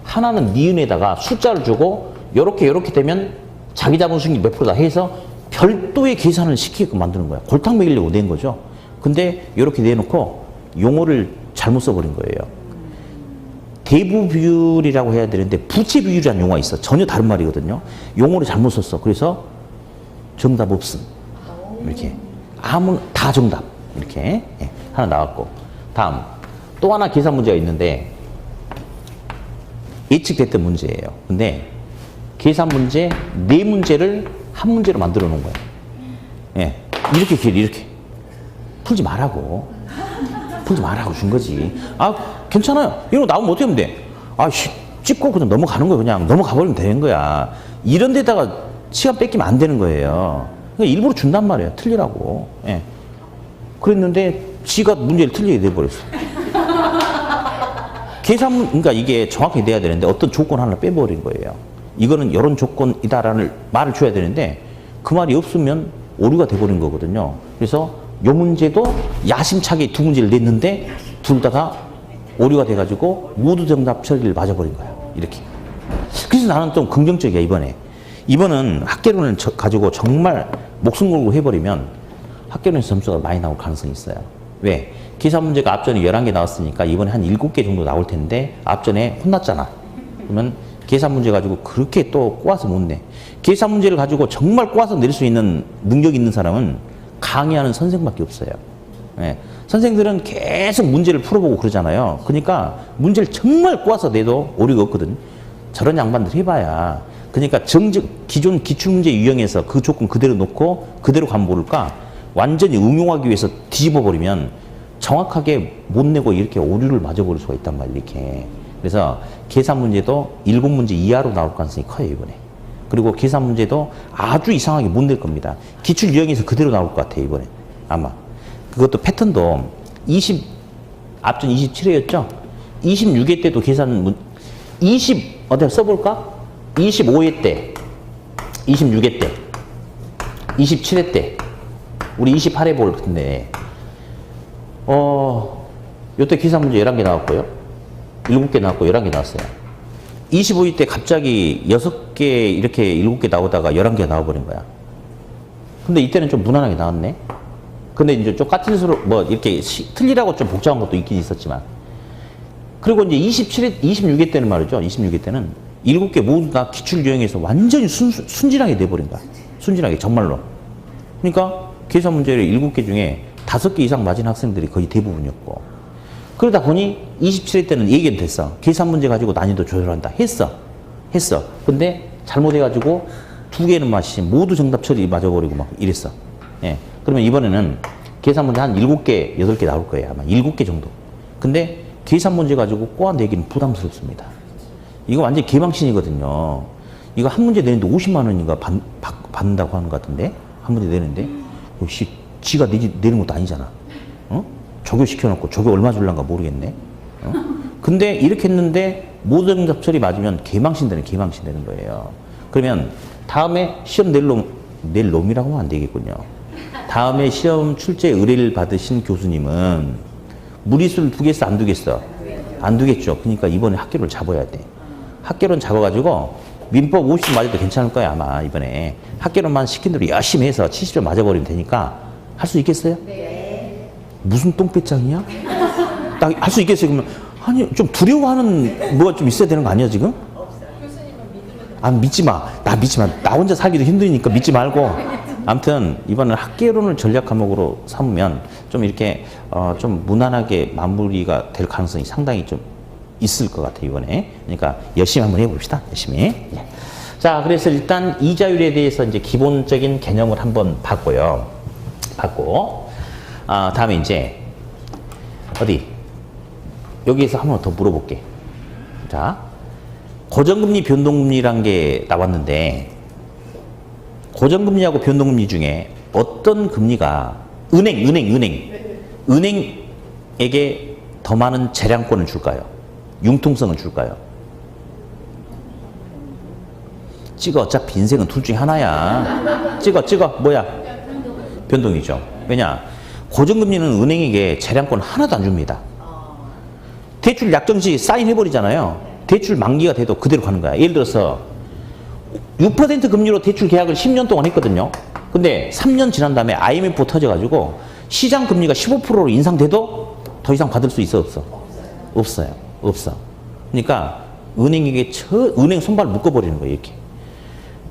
하나는 니은에다가 숫자를 주고 요렇게 되면 자기 잡은 수익이 몇 프로다 해서 별도의 계산을 시키게끔 만드는 거야. 골탕 먹이려고 낸 거죠. 근데 요렇게 내놓고 용어를 잘못 써버린 거예요. 대부 비율이라고 해야 되는데 부채 비율이라는 용어가 있어. 전혀 다른 말이거든요. 용어를 잘못 썼어. 그래서 정답 없음. 이렇게 다 정답. 이렇게 하나 나왔고. 다음 또 하나 계산 문제가 있는데 예측됐던 문제예요. 근데 계산 문제 네 문제를 한 문제로 만들어 놓은 거예요. 예, 이렇게 풀지 말라고 준 거지. 아, 괜찮아요. 이런 거 나오면 어떻게 하면 돼? 아, 찍고 그냥 넘어가는 거야. 그냥 넘어가 버리면 되는 거야. 이런 데다가 시간 뺏기면 안 되는 거예요. 그러니까 일부러 준단 말이에요. 틀리라고. 예. 그랬는데 지가 문제를 틀리게 내버렸어. 그러니까 이게 정확히 돼야 되는데 어떤 조건 하나 빼버린 거예요. 이거는 이런 조건이다라는 말을 줘야 되는데 그 말이 없으면 오류가 돼버린 거거든요. 그래서 이 문제도 야심차게 두 문제를 냈는데 둘 다가 오류가 돼가지고 모두 정답 처리를 맞아버린 거야. 이렇게. 그래서 나는 좀 긍정적이야, 이번에. 이번은 학개론을 가지고 정말 목숨 걸고 해버리면 학개론에서 점수가 많이 나올 가능성이 있어요. 왜? 계산 문제가 앞전에 11개 나왔으니까 이번에 한 7개 정도 나올 텐데 앞전에 혼났잖아. 그러면 계산 문제 가지고 그렇게 또 꼬아서 못 내. 계산 문제를 가지고 정말 꼬아서 낼 수 있는 능력이 있는 사람은 강의하는 선생밖에 없어요. 예. 선생들은 계속 문제를 풀어보고 그러잖아요. 그러니까 문제를 정말 꼬아서 내도 오류가 없거든. 저런 양반들 해봐야. 그러니까 기존 기출문제 유형에서 그 조건 그대로 놓고 그대로 가면 모를까 완전히 응용하기 위해서 뒤집어버리면 정확하게 못 내고 이렇게 오류를 맞아버릴 수가 있단 말이에요. 이렇게. 그래서 계산 문제도 7문제 이하로 나올 가능성이 커요, 이번에. 그리고 계산 문제도 아주 이상하게 못 낼 겁니다. 기출 유형에서 그대로 나올 것 같아요, 이번에. 아마. 그것도 패턴도 앞전 27회였죠? 26회 때도 어디 써볼까? 25회 때, 26회 때, 27회 때, 우리 28회 볼 텐데, 요때 기사 문제 11개 나왔고요. 7개 나왔고 11개 나왔어요. 25위 때 갑자기 6개 이렇게 7개 나오다가 11개 나와버린 거야. 근데 이때는 좀 무난하게 나왔네. 근데 이제 좀 까칠스러 뭐 이렇게 틀리라고 좀 복잡한 것도 있긴 있었지만. 그리고 이제 26회 때는 말이죠. 26회 때는 7개 모두 다 기출 유형에서 완전히 순진하게 내버린 거야. 순진하게, 정말로. 그러니까 계산 문제를 7개 중에 5개 이상 맞은 학생들이 거의 대부분이었고. 그러다 보니 27회 때는 얘기는 됐어. 계산 문제 가지고 난이도 조절한다. 했어. 근데 잘못해가지고 2개는 마치 모두 정답 처리 맞아버리고 막 이랬어. 예. 그러면 이번에는 계산 문제 한 7개, 8개 나올 거예요. 아마 7개 정도. 근데 계산 문제 가지고 꼬아내기는 부담스럽습니다. 이거 완전 개망신이거든요. 이거 한 문제 내는데 50만 원인가 받는다고 하는 것 같은데? 한 문제 내는데? 역시 지가 내는 것도 아니잖아. 조교 시켜놓고 조교 얼마 줄란가 모르겠네. 근데 이렇게 했는데 모든 정답 처리 맞으면 개망신 되는 거예요. 그러면 다음에 시험 낼 놈이라고 하면 안 되겠군요. 다음에 시험 출제 의뢰를 받으신 교수님은 무리수를 두겠어, 안 두겠어? 안 두겠죠. 그러니까 이번에 학교를 잡아야 돼. 학교는 잡아가지고 민법 50점 맞아도 괜찮을 거야, 아마 이번에. 학교론만 시킨 대로 열심히 해서 70점 맞아버리면 되니까 할 수 있겠어요? 네. 무슨 똥배짱이야? 딱 할 수 있겠어요? 그러면 아니 좀 두려워하는 뭐가 좀 있어야 되는 거 아니야 지금? 없어요. 교수님은 믿으면 믿지 마. 나 혼자 살기도 힘드니까 믿지 말고. 아무튼 이번엔 학계론을 전략 과목으로 삼으면 좀 이렇게 좀 무난하게 마무리가 될 가능성이 상당히 좀 있을 것 같아요, 이번에. 그러니까 열심히 한번 해봅시다. 열심히. 예. 자, 그래서 일단 이자율에 대해서 이제 기본적인 개념을 한번 봤고요. 다음에 이제 어디 여기에서 한 번 더 물어볼게. 자, 고정금리, 변동금리란 게 나왔는데 고정금리하고 변동금리 중에 어떤 금리가 은행에게 더 많은 재량권을 줄까요? 융통성을 줄까요? 찍어. 어차피 인생은 둘 중에 하나야. 찍어. 뭐야? 변동이죠. 왜냐? 고정금리는 은행에게 재량권 하나도 안 줍니다. 대출 약정시 사인해버리잖아요. 대출 만기가 돼도 그대로 가는 거야. 예를 들어서 6% 금리로 대출 계약을 10년 동안 했거든요. 근데 3년 지난 다음에 IMF 터져가지고 시장 금리가 15%로 인상돼도 더 이상 받을 수 있어, 없어? 없어. 그러니까 은행에게 은행 손발 묶어버리는 거예요, 이렇게.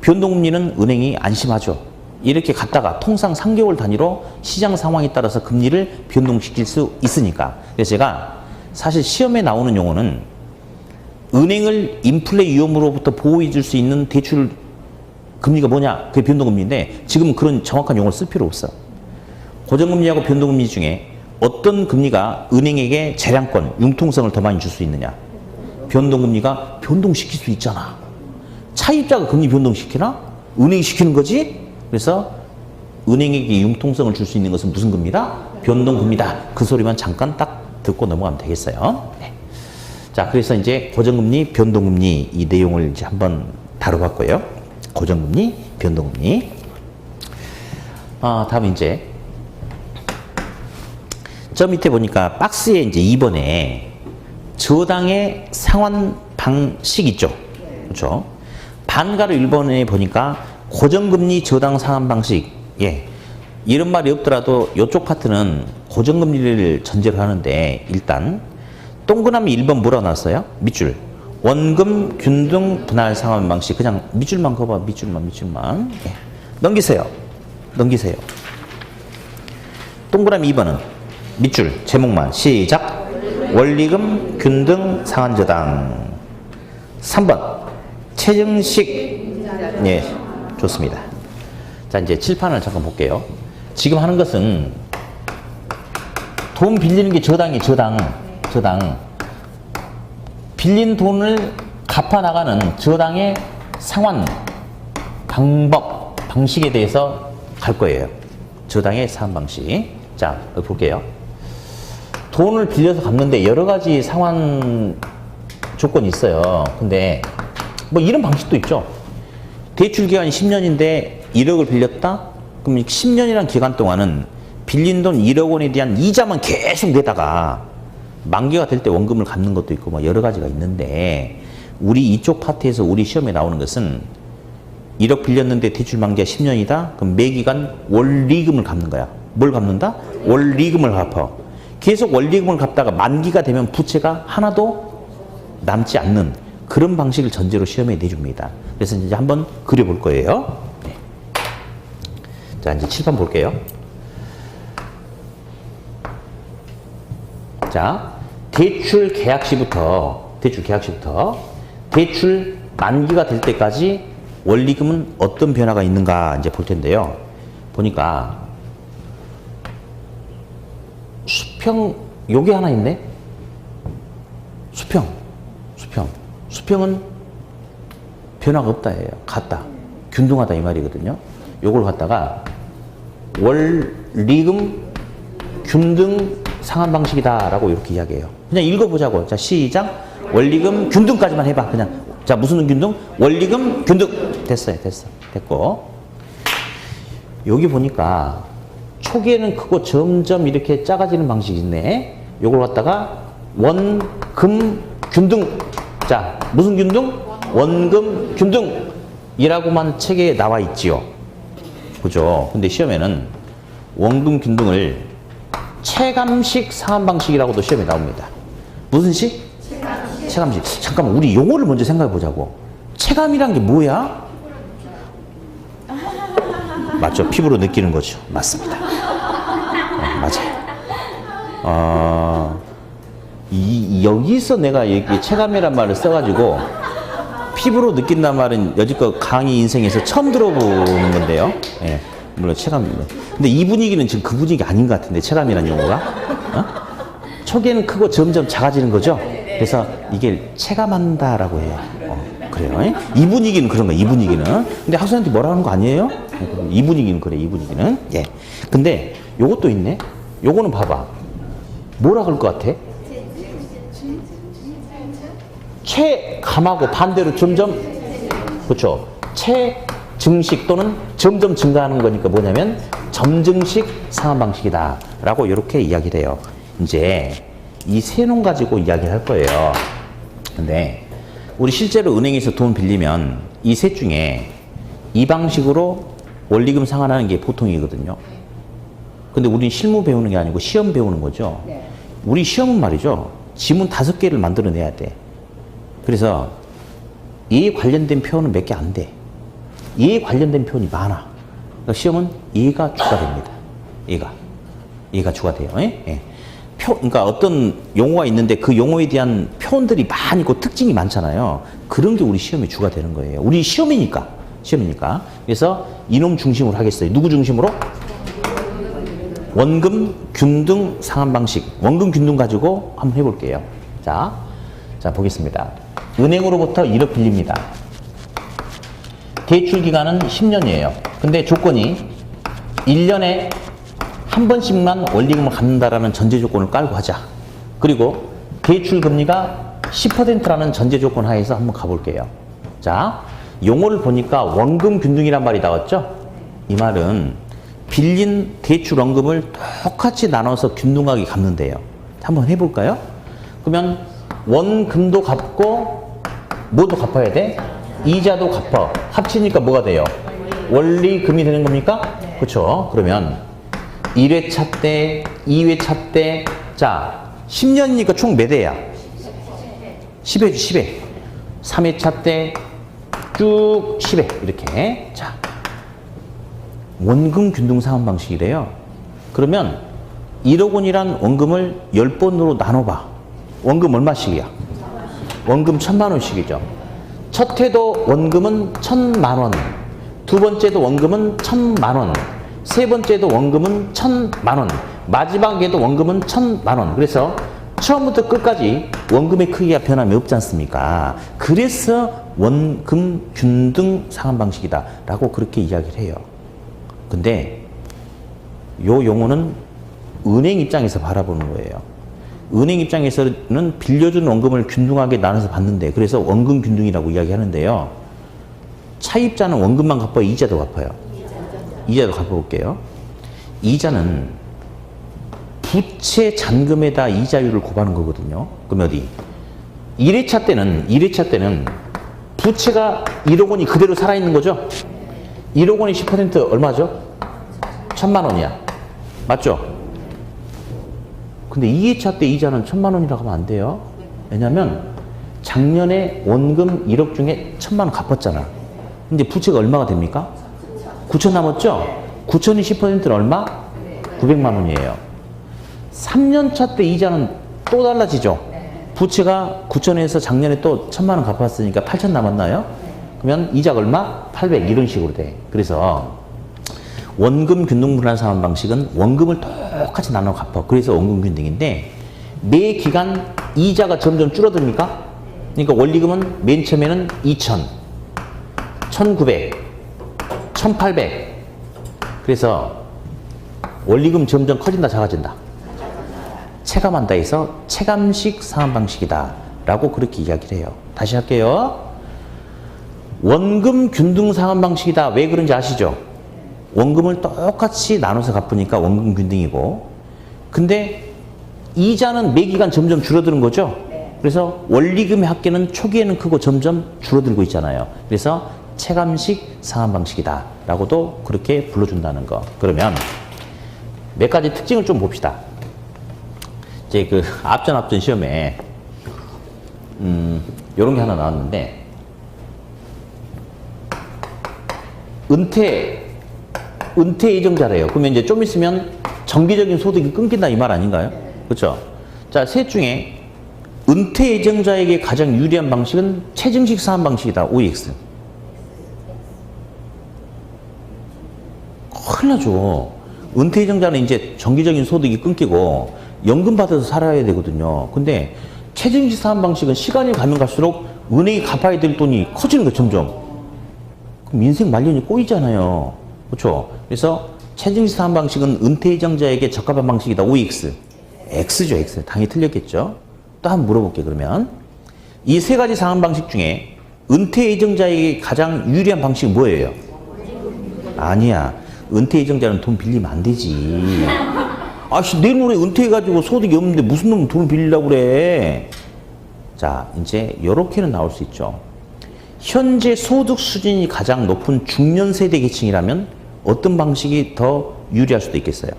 변동금리는 은행이 안심하죠. 이렇게 갔다가 통상 3개월 단위로 시장 상황에 따라서 금리를 변동시킬 수 있으니까. 그래서 제가 사실 시험에 나오는 용어는 은행을 인플레 위험으로부터 보호해 줄 수 있는 대출 금리가 뭐냐? 그게 변동금리인데 지금 그런 정확한 용어를 쓸 필요 없어. 고정금리하고 변동금리 중에 어떤 금리가 은행에게 재량권, 융통성을 더 많이 줄 수 있느냐? 변동금리가 변동시킬 수 있잖아. 차입자가 금리 변동시키나? 은행이 시키는 거지? 그래서 은행에게 융통성을 줄 수 있는 것은 무슨 금리다? 변동금리다. 그 소리만 잠깐 딱 듣고 넘어가면 되겠어요. 네. 자, 그래서 이제 고정금리, 변동금리 이 내용을 이제 한번 다뤄봤고요. 고정금리, 변동금리. 다음 이제 저 밑에 보니까 박스에 이제 2번에 저당의 상환 방식 있죠. 그렇죠? 반가로 1번에 보니까 고정금리 저당 상환 방식. 예. 이런 말이 없더라도 이쪽 파트는 고정금리를 전제로 하는데 일단 동그라미 1번 뭐라고 나왔어요? 밑줄. 원금 균등 분할 상환 방식. 그냥 밑줄만 그어봐. 밑줄만. 예. 넘기세요. 동그라미 2번은 밑줄 제목만 시작. 원리금 균등 상환 저당. 3번 최정식. 예, 좋습니다. 자, 이제 칠판을 잠깐 볼게요. 지금 하는 것은 돈 빌리는 게 저당이에요. 저당. 빌린 돈을 갚아 나가는 저당의 상환 방식에 대해서 갈 거예요. 저당의 상환 방식. 자, 볼게요. 돈을 빌려서 갚는데 여러 가지 상환 조건이 있어요. 근데 뭐 이런 방식도 있죠. 대출 기간이 10년인데 1억을 빌렸다? 그럼 10년이라는 기간 동안은 빌린 돈 1억 원에 대한 이자만 계속 내다가 만기가 될 때 원금을 갚는 것도 있고 뭐 여러 가지가 있는데, 우리 이쪽 파트에서 우리 시험에 나오는 것은 1억 빌렸는데 대출 만기가 10년이다? 그럼 매기간 원리금을 갚는 거야. 뭘 갚는다? 원리금을 갚아. 계속 원리금을 갚다가 만기가 되면 부채가 하나도 남지 않는 그런 방식을 전제로 시험에 내줍니다. 그래서 이제 한번 그려볼 거예요. 네. 자, 이제 칠판 볼게요. 자, 대출 계약시부터 대출 만기가 될 때까지 원리금은 어떤 변화가 있는가 이제 볼 텐데요. 보니까 수평, 요게 하나 있네. 수평은 변화가 없다예요. 같다. 균등하다 이 말이거든요. 요걸 갖다가 원리금 균등 상환 방식이다라고 이렇게 이야기해요. 그냥 읽어보자고. 자, 시작. 원리금 균등까지만 해봐. 그냥. 자, 무슨 균등? 원리금 균등. 됐어요. 됐고. 여기 보니까 초기에는 크고 점점 이렇게 작아지는 방식이 있네. 요걸 갖다가 원금 균등. 자, 무슨 균등? 원금 균등이라고만 책에 나와 있지요. 그죠? 근데 시험에는 원금 균등을 체감식 상환 방식이라고도 시험에 나옵니다. 무슨 식? 체감식. 잠깐만, 우리 용어를 먼저 생각해 보자고. 체감이란 게 뭐야? 맞죠? 피부로 느끼는 거죠. 맞습니다. 맞아요. 여기서 내가 이렇게 체감이란 말을 써가지고 피부로 느낀단 말은 여지껏 강의 인생에서 처음 들어보는 건데요. 예, 물론 체감입니다. 근데 이 분위기는 지금 그 분위기 아닌 것 같은데, 체감이라는 용어가. 초기에는 크고 점점 작아지는 거죠. 그래서 이게 체감한다라고 해요. 그래요. 예? 이 분위기는 그런 거예요. 이 분위기는. 근데 학생한테 뭐라 하는 거 아니에요? 이 분위기는 그래. 이 분위기는. 예. 근데 요것도 있네. 요거는 봐봐. 뭐라 그럴 것 같아? 체감하고 반대로 점점, 그렇죠. 체증식 또는 점점 증가하는 거니까 뭐냐면 점증식 상환 방식이다 라고 이렇게 이야기를 해요. 이제 이 세 놈 가지고 이야기를 할 거예요. 근데 우리 실제로 은행에서 돈 빌리면 이 셋 중에 이 방식으로 원리금 상환하는 게 보통이거든요. 근데 우리는 실무 배우는 게 아니고 시험 배우는 거죠. 우리 시험은 말이죠. 지문 5개를 만들어내야 돼. 그래서 얘에 관련된 표현은 몇 개 안 돼. 얘에 관련된 표현이 많아. 그러니까 시험은 얘가 주가 됩니다. 얘가 주가 돼요. 예? 그러니까 어떤 용어가 있는데 그 용어에 대한 표현들이 많이 있고 특징이 많잖아요. 그런 게 우리 시험에 주가 되는 거예요. 우리 시험이니까. 그래서 이놈 중심으로 하겠어요. 누구 중심으로? 원금 균등 상환 방식. 원금 균등 가지고 한번 해볼게요. 자, 보겠습니다. 은행으로부터 1억 빌립니다. 대출 기간은 10년이에요. 근데 조건이 1년에 한 번씩만 원리금을 갚는다라는 전제 조건을 깔고 하자. 그리고 대출 금리가 10%라는 전제 조건 하에서 한번 가볼게요. 자, 용어를 보니까 원금 균등이란 말이 나왔죠? 이 말은 빌린 대출 원금을 똑같이 나눠서 균등하게 갚는데요. 한번 해볼까요? 그러면 원금도 갚고 뭐도 갚아야 돼? 이자도 갚아. 합치니까 뭐가 돼요? 원리금이 되는 겁니까? 그렇죠. 그러면 1회차 때, 2회차 때, 자, 10년이니까 총 몇 회야? 10회지, 10회. 3회차 때 쭉 10회. 이렇게. 자, 원금 균등 상환 방식이래요. 그러면 1억 원이란 원금을 10번으로 나눠봐. 원금 얼마씩이야? 원금 1,000만 원씩이죠. 첫 해도 원금은 1,000만 원. 두 번째도 원금은 1,000만 원. 세 번째도 원금은 1,000만 원. 마지막에도 원금은 1,000만 원. 그래서 처음부터 끝까지 원금의 크기가 변함이 없지 않습니까? 그래서 원금 균등 상환 방식이다 라고 그렇게 이야기를 해요. 근데 요 용어는 은행 입장에서 바라보는 거예요. 은행 입장에서는 빌려준 원금을 균등하게 나눠서 받는데, 그래서 원금 균등이라고 이야기하는데요. 차입자는 원금만 갚아요? 이자도 갚아요? 이자도 갚아볼게요. 이자는 부채 잔금에다 이자율을 곱하는 거거든요. 그럼 어디? 1회차 때는 부채가 1억 원이 그대로 살아있는 거죠? 1억 원이 10% 얼마죠? 1,000만 원이야. 맞죠? 근데 2회차 때 이자는 1,000만 원이라고 하면 안 돼요. 왜냐면 작년에 원금 1억 중에 1,000만 원 갚았잖아. 근데 부채가 얼마가 됩니까? 9천 남았죠? 9천이 10%는 얼마? 900만 원이에요. 3년차 때 이자는 또 달라지죠? 부채가 9천에서 작년에 또 1,000만 원 갚았으니까 8천 남았나요? 그러면 이자가 얼마? 800 이런 식으로 돼. 그래서 원금 균등 분할 상환 방식은 원금을 똑같이 나눠 갚아. 그래서 원금 균등인데 매 기간 이자가 점점 줄어듭니까? 그러니까 원리금은 맨 처음에는 2,000, 1,900, 1,800. 그래서 원리금 점점 커진다, 작아진다? 체감한다 해서 체감식 상환 방식이다 라고 그렇게 이야기를 해요. 다시 할게요. 원금 균등 상환 방식이다. 왜 그런지 아시죠? 원금을 똑같이 나눠서 갚으니까 원금 균등이고, 근데 이자는 매 기간 점점 줄어드는 거죠? 그래서 원리금의 합계는 초기에는 크고 점점 줄어들고 있잖아요. 그래서 체감식 상환 방식이다 라고도 그렇게 불러준다는 거. 그러면 몇 가지 특징을 좀 봅시다. 이제 그 앞전 시험에 요런 게 하나 나왔는데, 은퇴 예정자래요. 그러면 이제 좀 있으면 정기적인 소득이 끊긴다 이 말 아닌가요? 그렇죠? 자, 셋 중에 은퇴 예정자에게 가장 유리한 방식은 체증식 상환 방식이다. OEX. 큰일 나죠. 은퇴 예정자는 이제 정기적인 소득이 끊기고 연금 받아서 살아야 되거든요. 근데 체증식 상환 방식은 시간이 가면 갈수록 은행이 갚아야 될 돈이 커지는 거예요, 점점. 그럼 인생 말년이 꼬이잖아요. 그렇죠? 그래서 체증식 상환 방식은 은퇴 예정자에게 적합한 방식이다. OX. X죠, X. 당연히 틀렸겠죠. 또 한번 물어볼게요, 그러면. 이 세 가지 상환 방식 중에 은퇴 예정자에게 가장 유리한 방식은 뭐예요? 아니야. 은퇴 예정자는 돈 빌리면 안 되지. 아씨, 내년에 은퇴해가지고 소득이 없는데 무슨 놈 돈을 빌리려고 그래. 자, 이제 요렇게는 나올 수 있죠. 현재 소득 수준이 가장 높은 중년 세대 계층이라면 어떤 방식이 더 유리할 수도 있겠어요?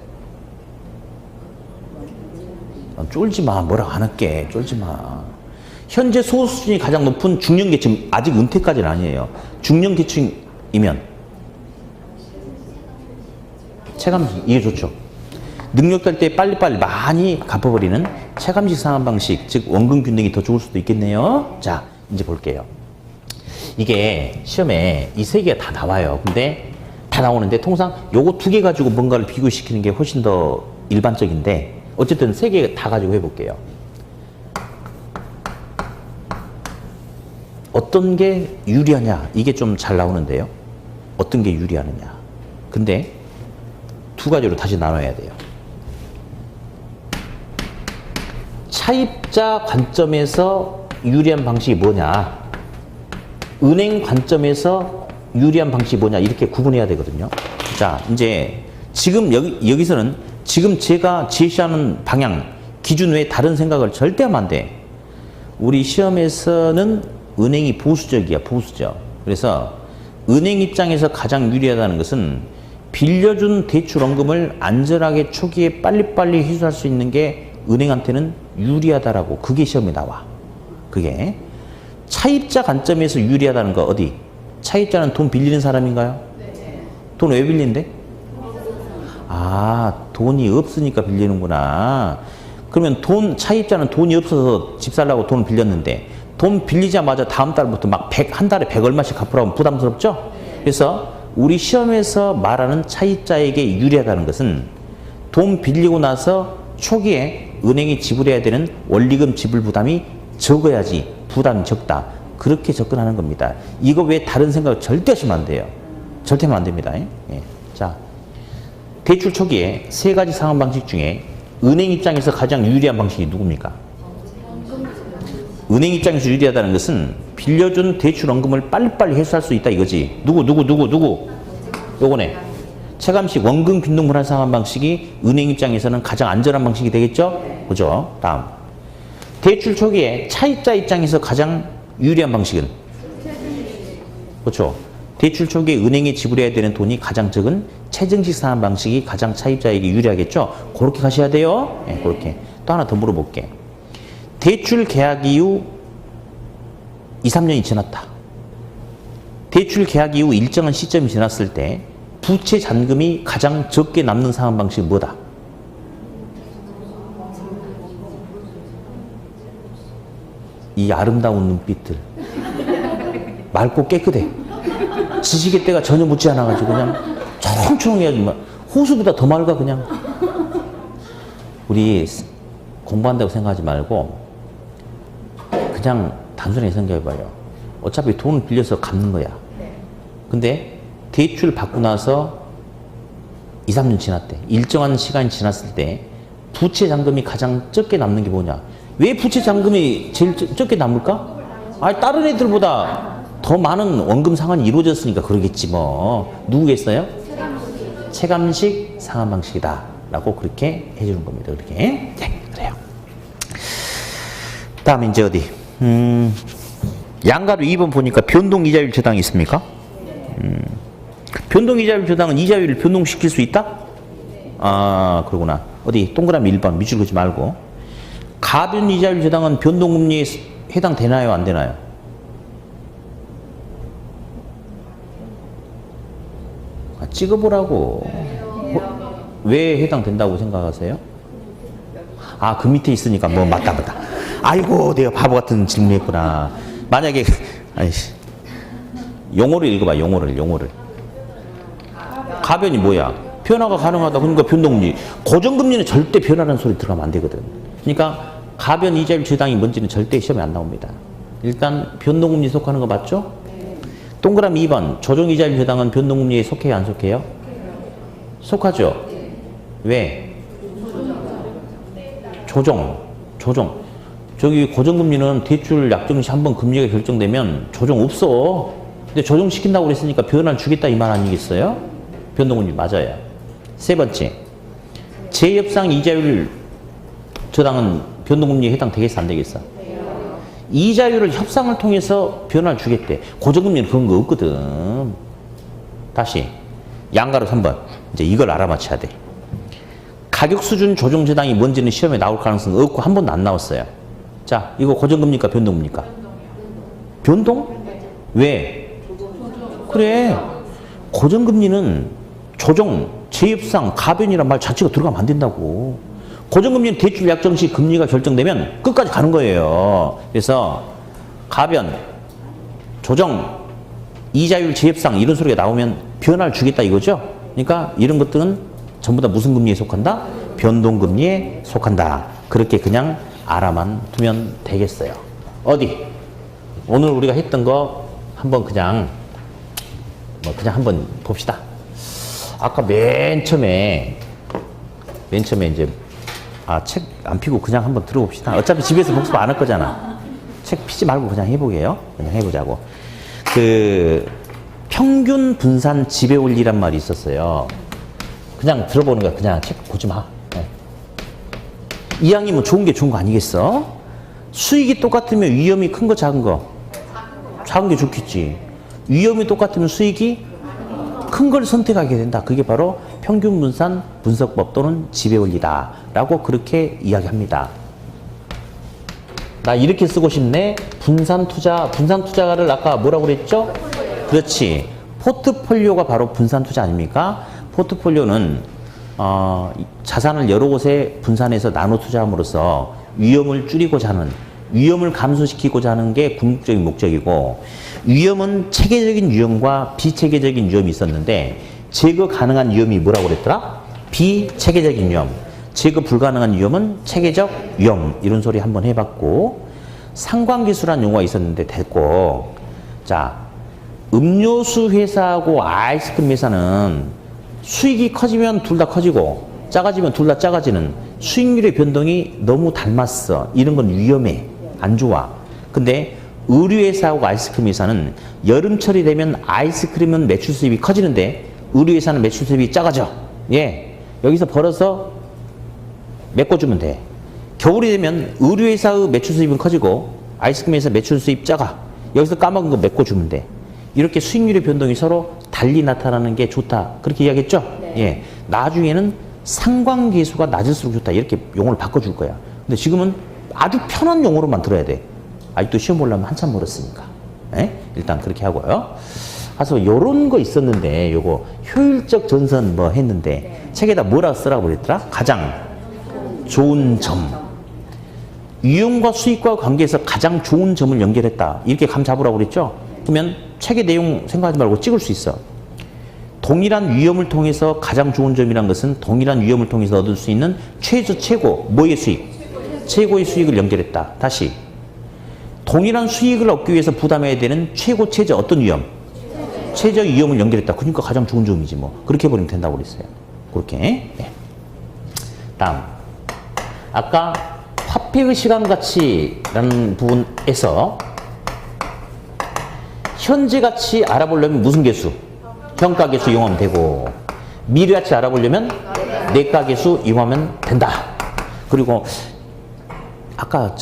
쫄지 마. 뭐라고 안 할게. 쫄지 마. 현재 소득 수준이 가장 높은 중년 계층, 아직 은퇴까지는 아니에요. 중년 계층이면 체감식, 이게 좋죠. 능력될 때 빨리빨리 많이 갚아버리는 체감식 상환 방식, 즉 원금 균등이 더 좋을 수도 있겠네요. 자, 이제 볼게요. 이게 시험에 이 세 개가 다 나와요. 근데 다 나오는데 통상 요거 두 개 가지고 뭔가를 비교시키는 게 훨씬 더 일반적인데, 어쨌든 세 개 다 가지고 해볼게요. 어떤 게 유리하냐, 이게 좀 잘 나오는데요. 어떤 게 유리하느냐. 근데 두 가지로 다시 나눠야 돼요. 차입자 관점에서 유리한 방식이 뭐냐, 은행 관점에서 유리한 방식이 뭐냐, 이렇게 구분해야 되거든요. 자, 이제 지금 여기서는 지금 제가 제시하는 방향, 기준 외에 다른 생각을 절대 하면 안 돼. 우리 시험에서는 은행이 보수적이야, 보수적. 그래서 은행 입장에서 가장 유리하다는 것은 빌려준 대출 원금을 안전하게 초기에 빨리빨리 회수할 수 있는 게 은행한테는 유리하다라고, 그게 시험에 나와. 그게 차입자 관점에서 유리하다는 거 어디? 차입자는 돈 빌리는 사람인가요? 네. 돈 왜 빌린대? 아, 돈이 없으니까 빌리는구나. 그러면 차입자는 돈이 없어서 집 살라고 돈을 빌렸는데, 돈 빌리자마자 다음 달부터 막 한 달에 100 얼마씩 갚으라고 부담스럽죠? 그래서 우리 시험에서 말하는 차입자에게 유리하다는 것은 돈 빌리고 나서 초기에 은행이 지불해야 되는 원리금 지불 부담이 적어야지 부담이 적다. 그렇게 접근하는 겁니다. 이거 외에 다른 생각 절대 하시면 안 돼요. 절대 하면 안 됩니다. 예. 자, 대출 초기에 세 가지 상환 방식 중에 은행 입장에서 가장 유리한 방식이 누굽니까? 은행 입장에서 유리하다는 것은 빌려준 대출 원금을 빨리빨리 회수할 수 있다 이거지. 누구? 요거네. 체감식 원금 균등 분할 상환 방식이 은행 입장에서는 가장 안전한 방식이 되겠죠? 그죠? 다음. 대출 초기에 차입자 입장에서 가장 유리한 방식은? 그렇죠. 대출 초기에 은행에 지불해야 되는 돈이 가장 적은 체증식 상환 방식이 가장 차입자에게 유리하겠죠? 그렇게 가셔야 돼요. 네, 그렇게. 또 하나 더 물어볼게. 대출 계약 이후 2, 3년이 지났다. 대출 계약 이후 일정한 시점이 지났을 때 부채 잔금이 가장 적게 남는 상환 방식은 뭐다? 이 아름다운 눈빛들. 맑고 깨끗해. 지식의 때가 전혀 묻지 않아가지고 그냥 청청해가지고 호수보다 더 맑아 그냥. 우리 공부한다고 생각하지 말고 그냥 단순히 생각해봐요. 어차피 돈을 빌려서 갚는 거야. 근데 대출 받고 나서 2, 3년 지났대. 일정한 시간이 지났을 때 부채 잔금이 가장 적게 남는 게 뭐냐? 왜 부채 잔금이 제일 적게 남을까? 아니 다른 애들보다 더 많은 원금 상환이 이루어졌으니까 그러겠지 뭐. 누구겠어요? 체감식 상환 방식이다 라고 그렇게 해주는 겁니다. 그렇게. 네, 그래요. 다음에 이제 어디? 양가로 2번 보니까 변동이자율 저당이 있습니까? 변동이자율 저당은 이자율을 변동시킬 수 있다? 아, 그러구나. 어디? 동그라미 1번 밑줄 그지 말고. 가변이자율 저당은 변동금리에 해당되나요? 안 되나요? 아, 찍어보라고. 왜 해당된다고 생각하세요? 아, 그 밑에 있으니까 뭐 맞다. 아이고, 내가 바보 같은 질문했구나. 만약에 아이씨, 용어를 읽어봐. 용어를. 가변이 뭐야? 변화가 가능하다. 그러니까 변동금리. 고정금리는 절대 변화라는 소리 들어가면 안 되거든. 그러니까 가변 이자율 저당이 뭔지는 절대 시험에 안 나옵니다. 일단 변동금리 속하는 거 맞죠? 동그라미 2번 조정이자율 저당은 변동금리에 속해요? 안 속해요? 속하죠? 왜? 조정. 저기 고정금리는 대출 약정시 한번 금리가 결정되면 조정 없어. 근데 조정시킨다고 그랬으니까 변화를 주겠다 이 말 아니겠어요? 변동금리 맞아요. 세 번째, 재협상 이자율 저당은 변동금리에 해당되겠어 안 되겠어? 이자율을 협상을 통해서 변화를 주겠대. 고정금리는 그런 거 없거든. 다시 양가로 3번. 이제 이걸 알아맞혀야 돼. 가격수준 조정 저당이 뭔지는 시험에 나올 가능성은 없고 한 번도 안 나왔어요. 자, 이거 고정금리입니까 변동금리입니까? 변동? 왜? 그래. 고정금리는 조정, 재협상, 가변이란 말 자체가 들어가면 안 된다고. 고정금리는 대출 약정 시 금리가 결정되면 끝까지 가는 거예요. 그래서 가변, 조정, 이자율 재협상 이런 소리가 나오면 변화를 주겠다 이거죠. 그러니까 이런 것들은 전부 다 무슨 금리에 속한다? 변동금리에 속한다. 그렇게 그냥 알아만 두면 되겠어요. 어디? 오늘 우리가 했던 거 한번 그냥 한번 봅시다. 아까 맨 처음에 이제 책 안 피고 그냥 한번 들어봅시다. 어차피 집에서 복습 안 할 거잖아. 책 피지 말고 그냥 해보게요. 그냥 해보자고. 그 평균 분산 지배 원리란 말이 있었어요. 그냥 들어보는 거야. 그냥 책 보지 마. 네. 이왕이면 좋은 게 좋은 거 아니겠어? 수익이 똑같으면 위험이 큰 거 작은 거? 작은 게 좋겠지. 위험이 똑같으면 수익이 큰 걸 선택하게 된다. 그게 바로 평균 분산 분석법 또는 지배 원리다. 라고 그렇게 이야기합니다. 나 이렇게 쓰고 싶네. 분산 투자를 아까 뭐라고 그랬죠? 그렇지. 포트폴리오가 바로 분산 투자 아닙니까? 포트폴리오는 자산을 여러 곳에 분산해서 나눠 투자함으로써 위험을 줄이고자 하는, 위험을 감소시키고자 하는 게 궁극적인 목적이고, 위험은 체계적인 위험과 비체계적인 위험이 있었는데 제거 가능한 위험이 뭐라고 그랬더라? 비체계적인 위험. 제거 불가능한 위험은 체계적 위험. 이런 소리 한번 해봤고, 상관계수란 용어가 있었는데 됐고, 자, 음료수 회사하고 아이스크림 회사는 수익이 커지면 둘 다 커지고 작아지면 둘 다 작아지는 수익률의 변동이 너무 닮았어. 이런 건 위험해. 안 좋아. 근데 의류회사하고 아이스크림 회사는 여름철이 되면 아이스크림은 매출 수입이 커지는데 의류회사는 매출 수입이 작아져. 예. 여기서 벌어서 메꿔주면 돼. 겨울이 되면 의류회사의 매출 수입은 커지고 아이스크림 회사 매출 수입 작아. 여기서 까먹은 거 메꿔주면 돼. 이렇게 수익률의 변동이 서로 달리 나타나는 게 좋다. 그렇게 이야기했죠? 네. 예. 나중에는 상관계수가 낮을수록 좋다. 이렇게 용어를 바꿔줄 거야. 근데 지금은 아주 편한 용어로만 들어야 돼. 아직도 시험 보려면 한참 멀었으니까. 예? 일단 그렇게 하고요. 그래서 요런 거 있었는데 요거 효율적 전선 뭐 했는데 책에다 뭐라 쓰라고 그랬더라? 가장 좋은 점. 유형과 수익과 관계에서 가장 좋은 점을 연결했다. 이렇게 감 잡으라고 그랬죠? 그러면 책의 내용 생각하지 말고 찍을 수 있어. 동일한 위험을 통해서 가장 좋은 점이란 것은 동일한 위험을 통해서 얻을 수 있는 최고, 뭐의 수익? 최고의 수익을 연결했다. 다시. 동일한 수익을 얻기 위해서 부담해야 되는 최저 어떤 위험? 최저 위험을 연결했다. 그러니까 가장 좋은 점이지 뭐. 그렇게 해버리면 된다고 그랬어요. 그렇게. 네. 다음. 아까 화폐의 시간가치라는 부분에서 현재 가치 알아보려면 무슨 계수? 평가계수 이용하면 되고, 미래가치 알아보려면 내가계수 이용하면 된다. 그리고 아까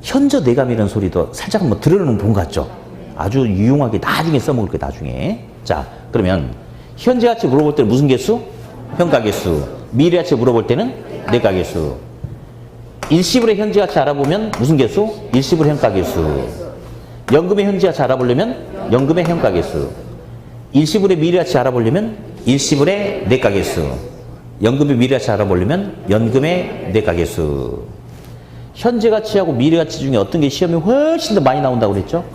현저 내감이라는 소리도 살짝 한번 들어는 본 것 같죠? 아주 유용하게 나중에 써먹을 거예요, 나중에. 자, 그러면 현재 가치 물어볼 때는 무슨 계수? 평가계수. 미래 가치 물어볼 때는 내가계수. 일시불의 현재 가치 알아보면 무슨 계수? 일시불 평가계수. 연금의 현재 가치 알아보려면 연금의 평가계수. 일시불의 미래 가치 알아보려면 일시불의 내가계수. 연금의 미래 가치 알아보려면 연금의 내가계수. 현재 가치하고 미래 가치 중에 어떤 게 시험에 훨씬 더 많이 나온다고 그랬죠?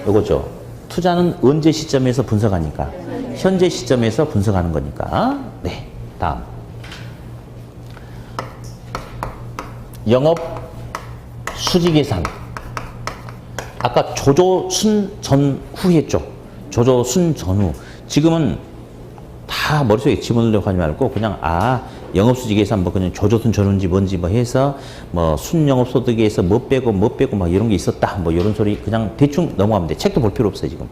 이거죠. 투자는 언제 시점에서 분석하니까. 현재 시점에서 분석하는 거니까. 네. 다음. 영업 수지 계산. 아까 조조 순 전후 했죠. 조조 순 전후. 지금은 다 머릿속에 집어넣으려고 하지 말고 그냥 영업 수지 계산 뭐 그냥 조조 순 전후인지 뭔지 뭐 해서 뭐 순영업 소득에서 뭐 빼고 막 이런 게 있었다. 뭐 이런 소리 그냥 대충 넘어가면 돼. 책도 볼 필요 없어요, 지금.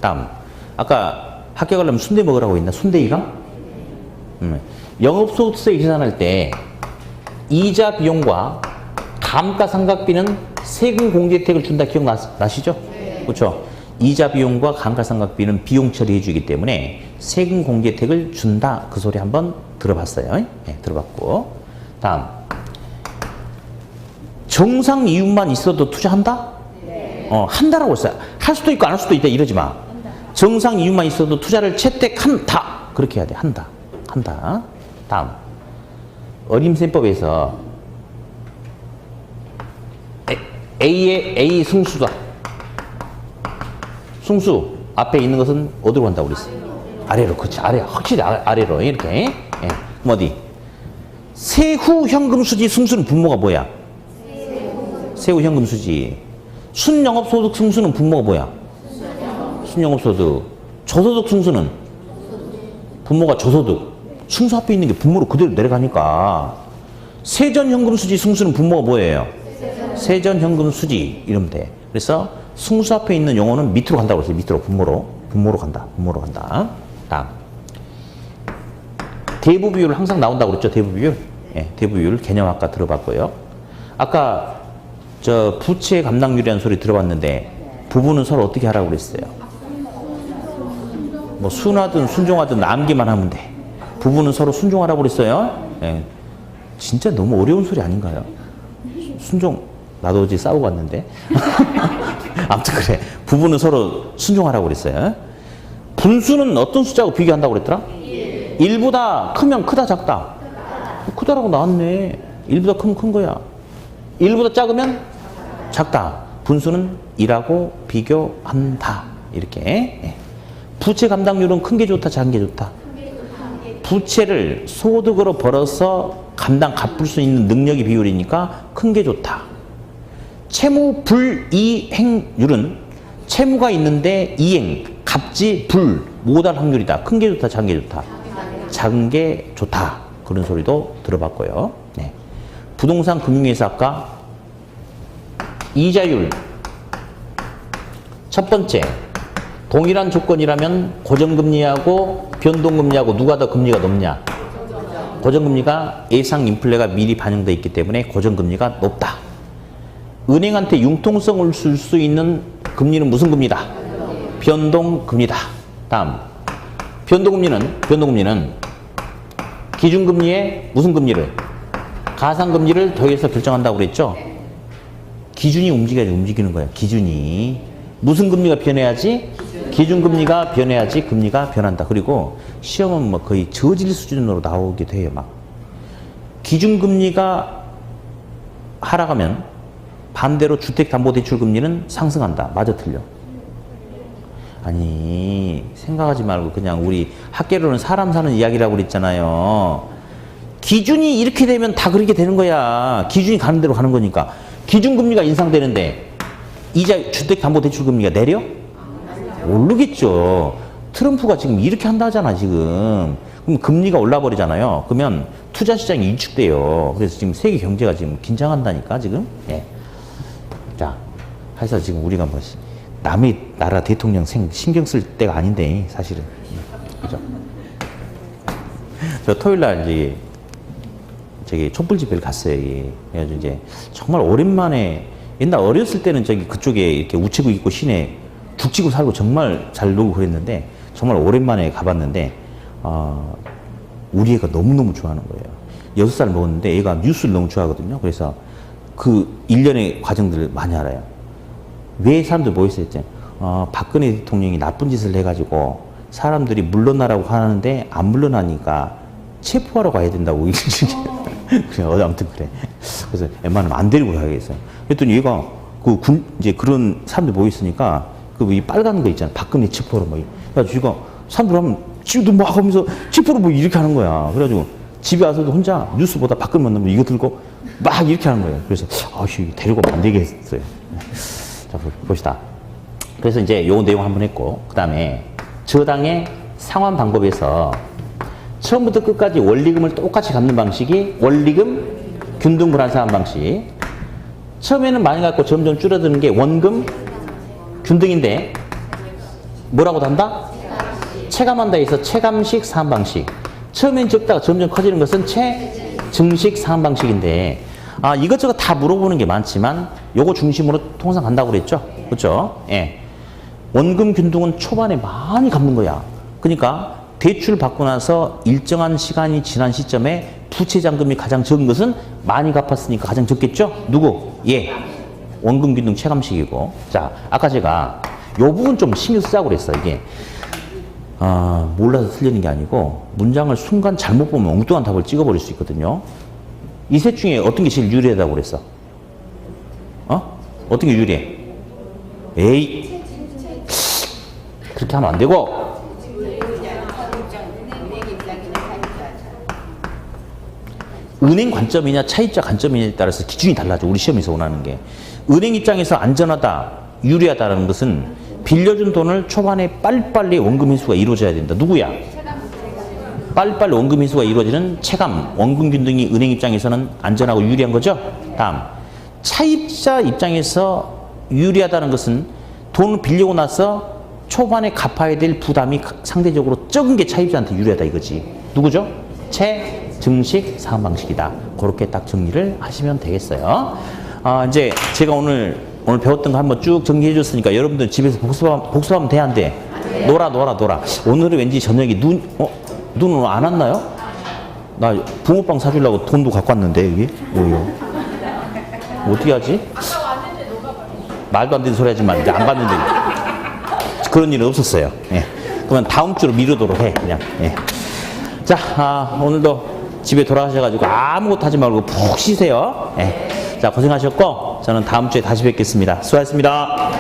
다음. 아까 합격하려면 순대 먹으라고 했나? 순대이가? 영업 소득세 계산할 때 이자 비용과 감가상각비는 세금 공제 혜택을 준다. 기억나시죠? 그렇죠? 이자 비용과 감가상각비는 비용 처리해 주기 때문에 세금 공제 혜택을 준다. 그 소리 한번 들어봤어요. 네, 들어봤고. 다음. 정상 이유만 있어도 투자한다? 네. 한다라고 했어요. 할 수도 있고 안 할 수도 있다 이러지 마. 정상 이유만 있어도 투자를 채택한다. 그렇게 해야 돼. 한다. 다음. 어림셈법에서 A의 A 승수다. 승수 앞에 있는 것은 어디로 간다고 그랬어? 아래로. 그렇지. 확실히 아래로 이렇게. 예. 그럼 어디? 세후 현금 수지 승수는 분모가 뭐야? 세후 현금 수지. 순영업소득 승수는 분모가 뭐야? 순영업소득. 저소득 승수는 분모가 저소득. 승수 앞에 있는 게 분모로 그대로 내려가니까 세전현금 수지 승수는 분모가 뭐예요? 세전현금 수지 이러면 돼. 그래서 승수 앞에 있는 용어는 밑으로 간다고 그랬어요. 밑으로 분모로 간다. 다음. 대부 비율 항상 나온다고 그랬죠. 대부 비율. 예, 대부 비율 개념 아까 들어봤고요. 아까 부채 감당률이라는 소리 들어봤는데 부부는 서로 어떻게 하라고 그랬어요? 뭐 순하든 순종하든 남기만 하면 돼. 부부는 서로 순종하라고 그랬어요. 예. 진짜 너무 어려운 소리 아닌가요? 순종, 나도 어제 싸우고 왔는데. 아무튼 그래. 부부는 서로 순종하라고 그랬어요. 분수는 어떤 숫자하고 비교한다고 그랬더라? 1보다 크면 크다, 작다? 크다라고 나왔네. 1보다 크면 큰 거야. 1보다 작으면 작다. 분수는 1하고 비교한다. 이렇게. 예. 부채 감당률은 큰 게 좋다, 작은 게 좋다? 부채를 소득으로 벌어서 갚을 수 있는 능력의 비율이니까 큰 게 좋다. 채무 불이행률은 채무가 있는데 이행, 갚지 못할 확률이다. 큰 게 좋다, 작은 게 좋다? 작은 게 좋다. 그런 소리도 들어봤고요. 네. 부동산 금융회사 아까 이자율 첫 번째 동일한 조건이라면 고정금리하고 변동금리하고 누가 더 금리가 높냐? 고정금리가 예상 인플레가 미리 반영되어 있기 때문에 고정금리가 높다. 은행한테 융통성을 줄 수 있는 금리는 무슨 금리다? 변동금리다. 다음, 변동금리는 기준금리에 무슨 금리를? 가상금리를 더해서 결정한다고 그랬죠? 기준이 움직이는 거야. 기준이. 무슨 금리가 변해야지? 기준금리가 변해야지 금리가 변한다. 그리고 시험은 뭐 거의 저질 수준으로 나오게 돼요. 막 기준금리가 하락하면 반대로 주택담보대출금리는 상승한다. 맞아 틀려? 아니 생각하지 말고 그냥 우리 학계로는 사람 사는 이야기라고 그랬잖아요. 기준이 이렇게 되면 다 그렇게 되는 거야. 기준이 가는 대로 가는 거니까. 기준금리가 인상되는데 이자 주택담보대출금리가 내려? 모르겠죠. 트럼프가 지금 이렇게 한다 하잖아 지금. 그럼 금리가 올라버리잖아요. 그러면 투자시장이 위축돼요. 그래서 지금 세계 경제가 지금 긴장한다니까 지금. 예. 자, 해서 지금 우리가 뭐 남의 나라 대통령 신경 쓸 때가 아닌데 사실은. 그죠? 저 토요일날 이제 저기 촛불 집회를 갔어요. 그래가지고 이제 정말 오랜만에 옛날 어렸을 때는 저기 그쪽에 이렇게 우체국 있고 시내 죽치고 살고 정말 잘 놀고 그랬는데 정말 오랜만에 가봤는데 우리 애가 너무너무 좋아하는 거예요. 6살 먹었는데 애가 뉴스를 너무 좋아하거든요. 그래서 그 일련의 과정들을 많이 알아요. 왜 사람들 모였어요? 했더니 박근혜 대통령이 나쁜 짓을 해가지고 사람들이 물러나라고 하는데 안 물러나니까 체포하러 가야 된다고. 그래, 아무튼 그래. 그래서 웬만하면 안 데리고 가야겠어요. 그랬더니 얘가 이제 그런 사람들 모였으니까 이 빨간 거 있잖아. 박근혜 체포로 뭐. 그래가지고 얘가 사람들 하면 지금도 막 하면서 체포로 뭐 이렇게 하는 거야. 그래가지고 집에 와서도 혼자 뉴스보다 박근혜 만나면 이거 들고 막 이렇게 하는 거예요. 그래서 데리고 안 되겠어요. 자, 봅시다. 그래서 이제 요 내용 한번 했고, 그 다음에 저당의 상환 방법에서 처음부터 끝까지 원리금을 똑같이 갚는 방식이 원리금 균등 불안상환 방식. 처음에는 많이 갖고 점점 줄어드는 게 원금 균등인데 뭐라고도 한다? 체감한다 해서 체감식 상환 방식. 처음엔 적다가 점점 커지는 것은 체증식 상환 방식인데 이것저것 다 물어보는 게 많지만 요거 중심으로 통상 간다고 그랬죠? 그렇죠? 예. 원금 균등은 초반에 많이 갚는 거야. 그러니까 대출 받고 나서 일정한 시간이 지난 시점에 부채 잔금이 가장 적은 것은 많이 갚았으니까 가장 적겠죠? 누구? 예. 원금 균등 체감식이고. 자, 아까 제가 요 부분 좀 신경 쓰자고 그랬어. 이게 몰라서 틀리는 게 아니고 문장을 순간 잘못 보면 엉뚱한 답을 찍어버릴 수 있거든요. 이 셋 중에 어떤 게 제일 유리하다고 그랬어? 어떤 게 유리해? 에이, 그렇게 하면 안 되고. 은행 관점이냐 차입자 관점이냐에 따라서 기준이 달라져. 우리 시험에서 원하는 게. 은행 입장에서 안전하다, 유리하다는 것은 빌려준 돈을 초반에 빨리빨리 원금 회수가 이루어져야 된다. 누구야? 빨리빨리 원금 회수가 이루어지는 체감, 원금 균등이 은행 입장에서는 안전하고 유리한 거죠. 다음, 차입자 입장에서 유리하다는 것은 돈을 빌리고 나서 초반에 갚아야 될 부담이 상대적으로 적은 게 차입자한테 유리하다 이거지. 누구죠? 체증식 상환 방식이다. 그렇게 딱 정리를 하시면 되겠어요. 이제 제가 오늘 배웠던 거 한번 쭉 정리해 줬으니까 여러분들 집에서 복습하면 돼, 안 돼? 놀아. 오늘은 왠지 저녁에 눈 오늘 안 왔나요? 나 붕어빵 사주려고 돈도 갖고 왔는데, 여기? 어떻게 하지? 말도 안 되는 소리 하지 마. 이제 안 갔는데. 그런 일은 없었어요. 예. 그러면 다음 주로 미루도록 해, 그냥. 예. 자, 오늘도 집에 돌아가셔가지고 아무것도 하지 말고 푹 쉬세요. 예. 자, 고생하셨고, 저는 다음 주에 다시 뵙겠습니다. 수고하셨습니다.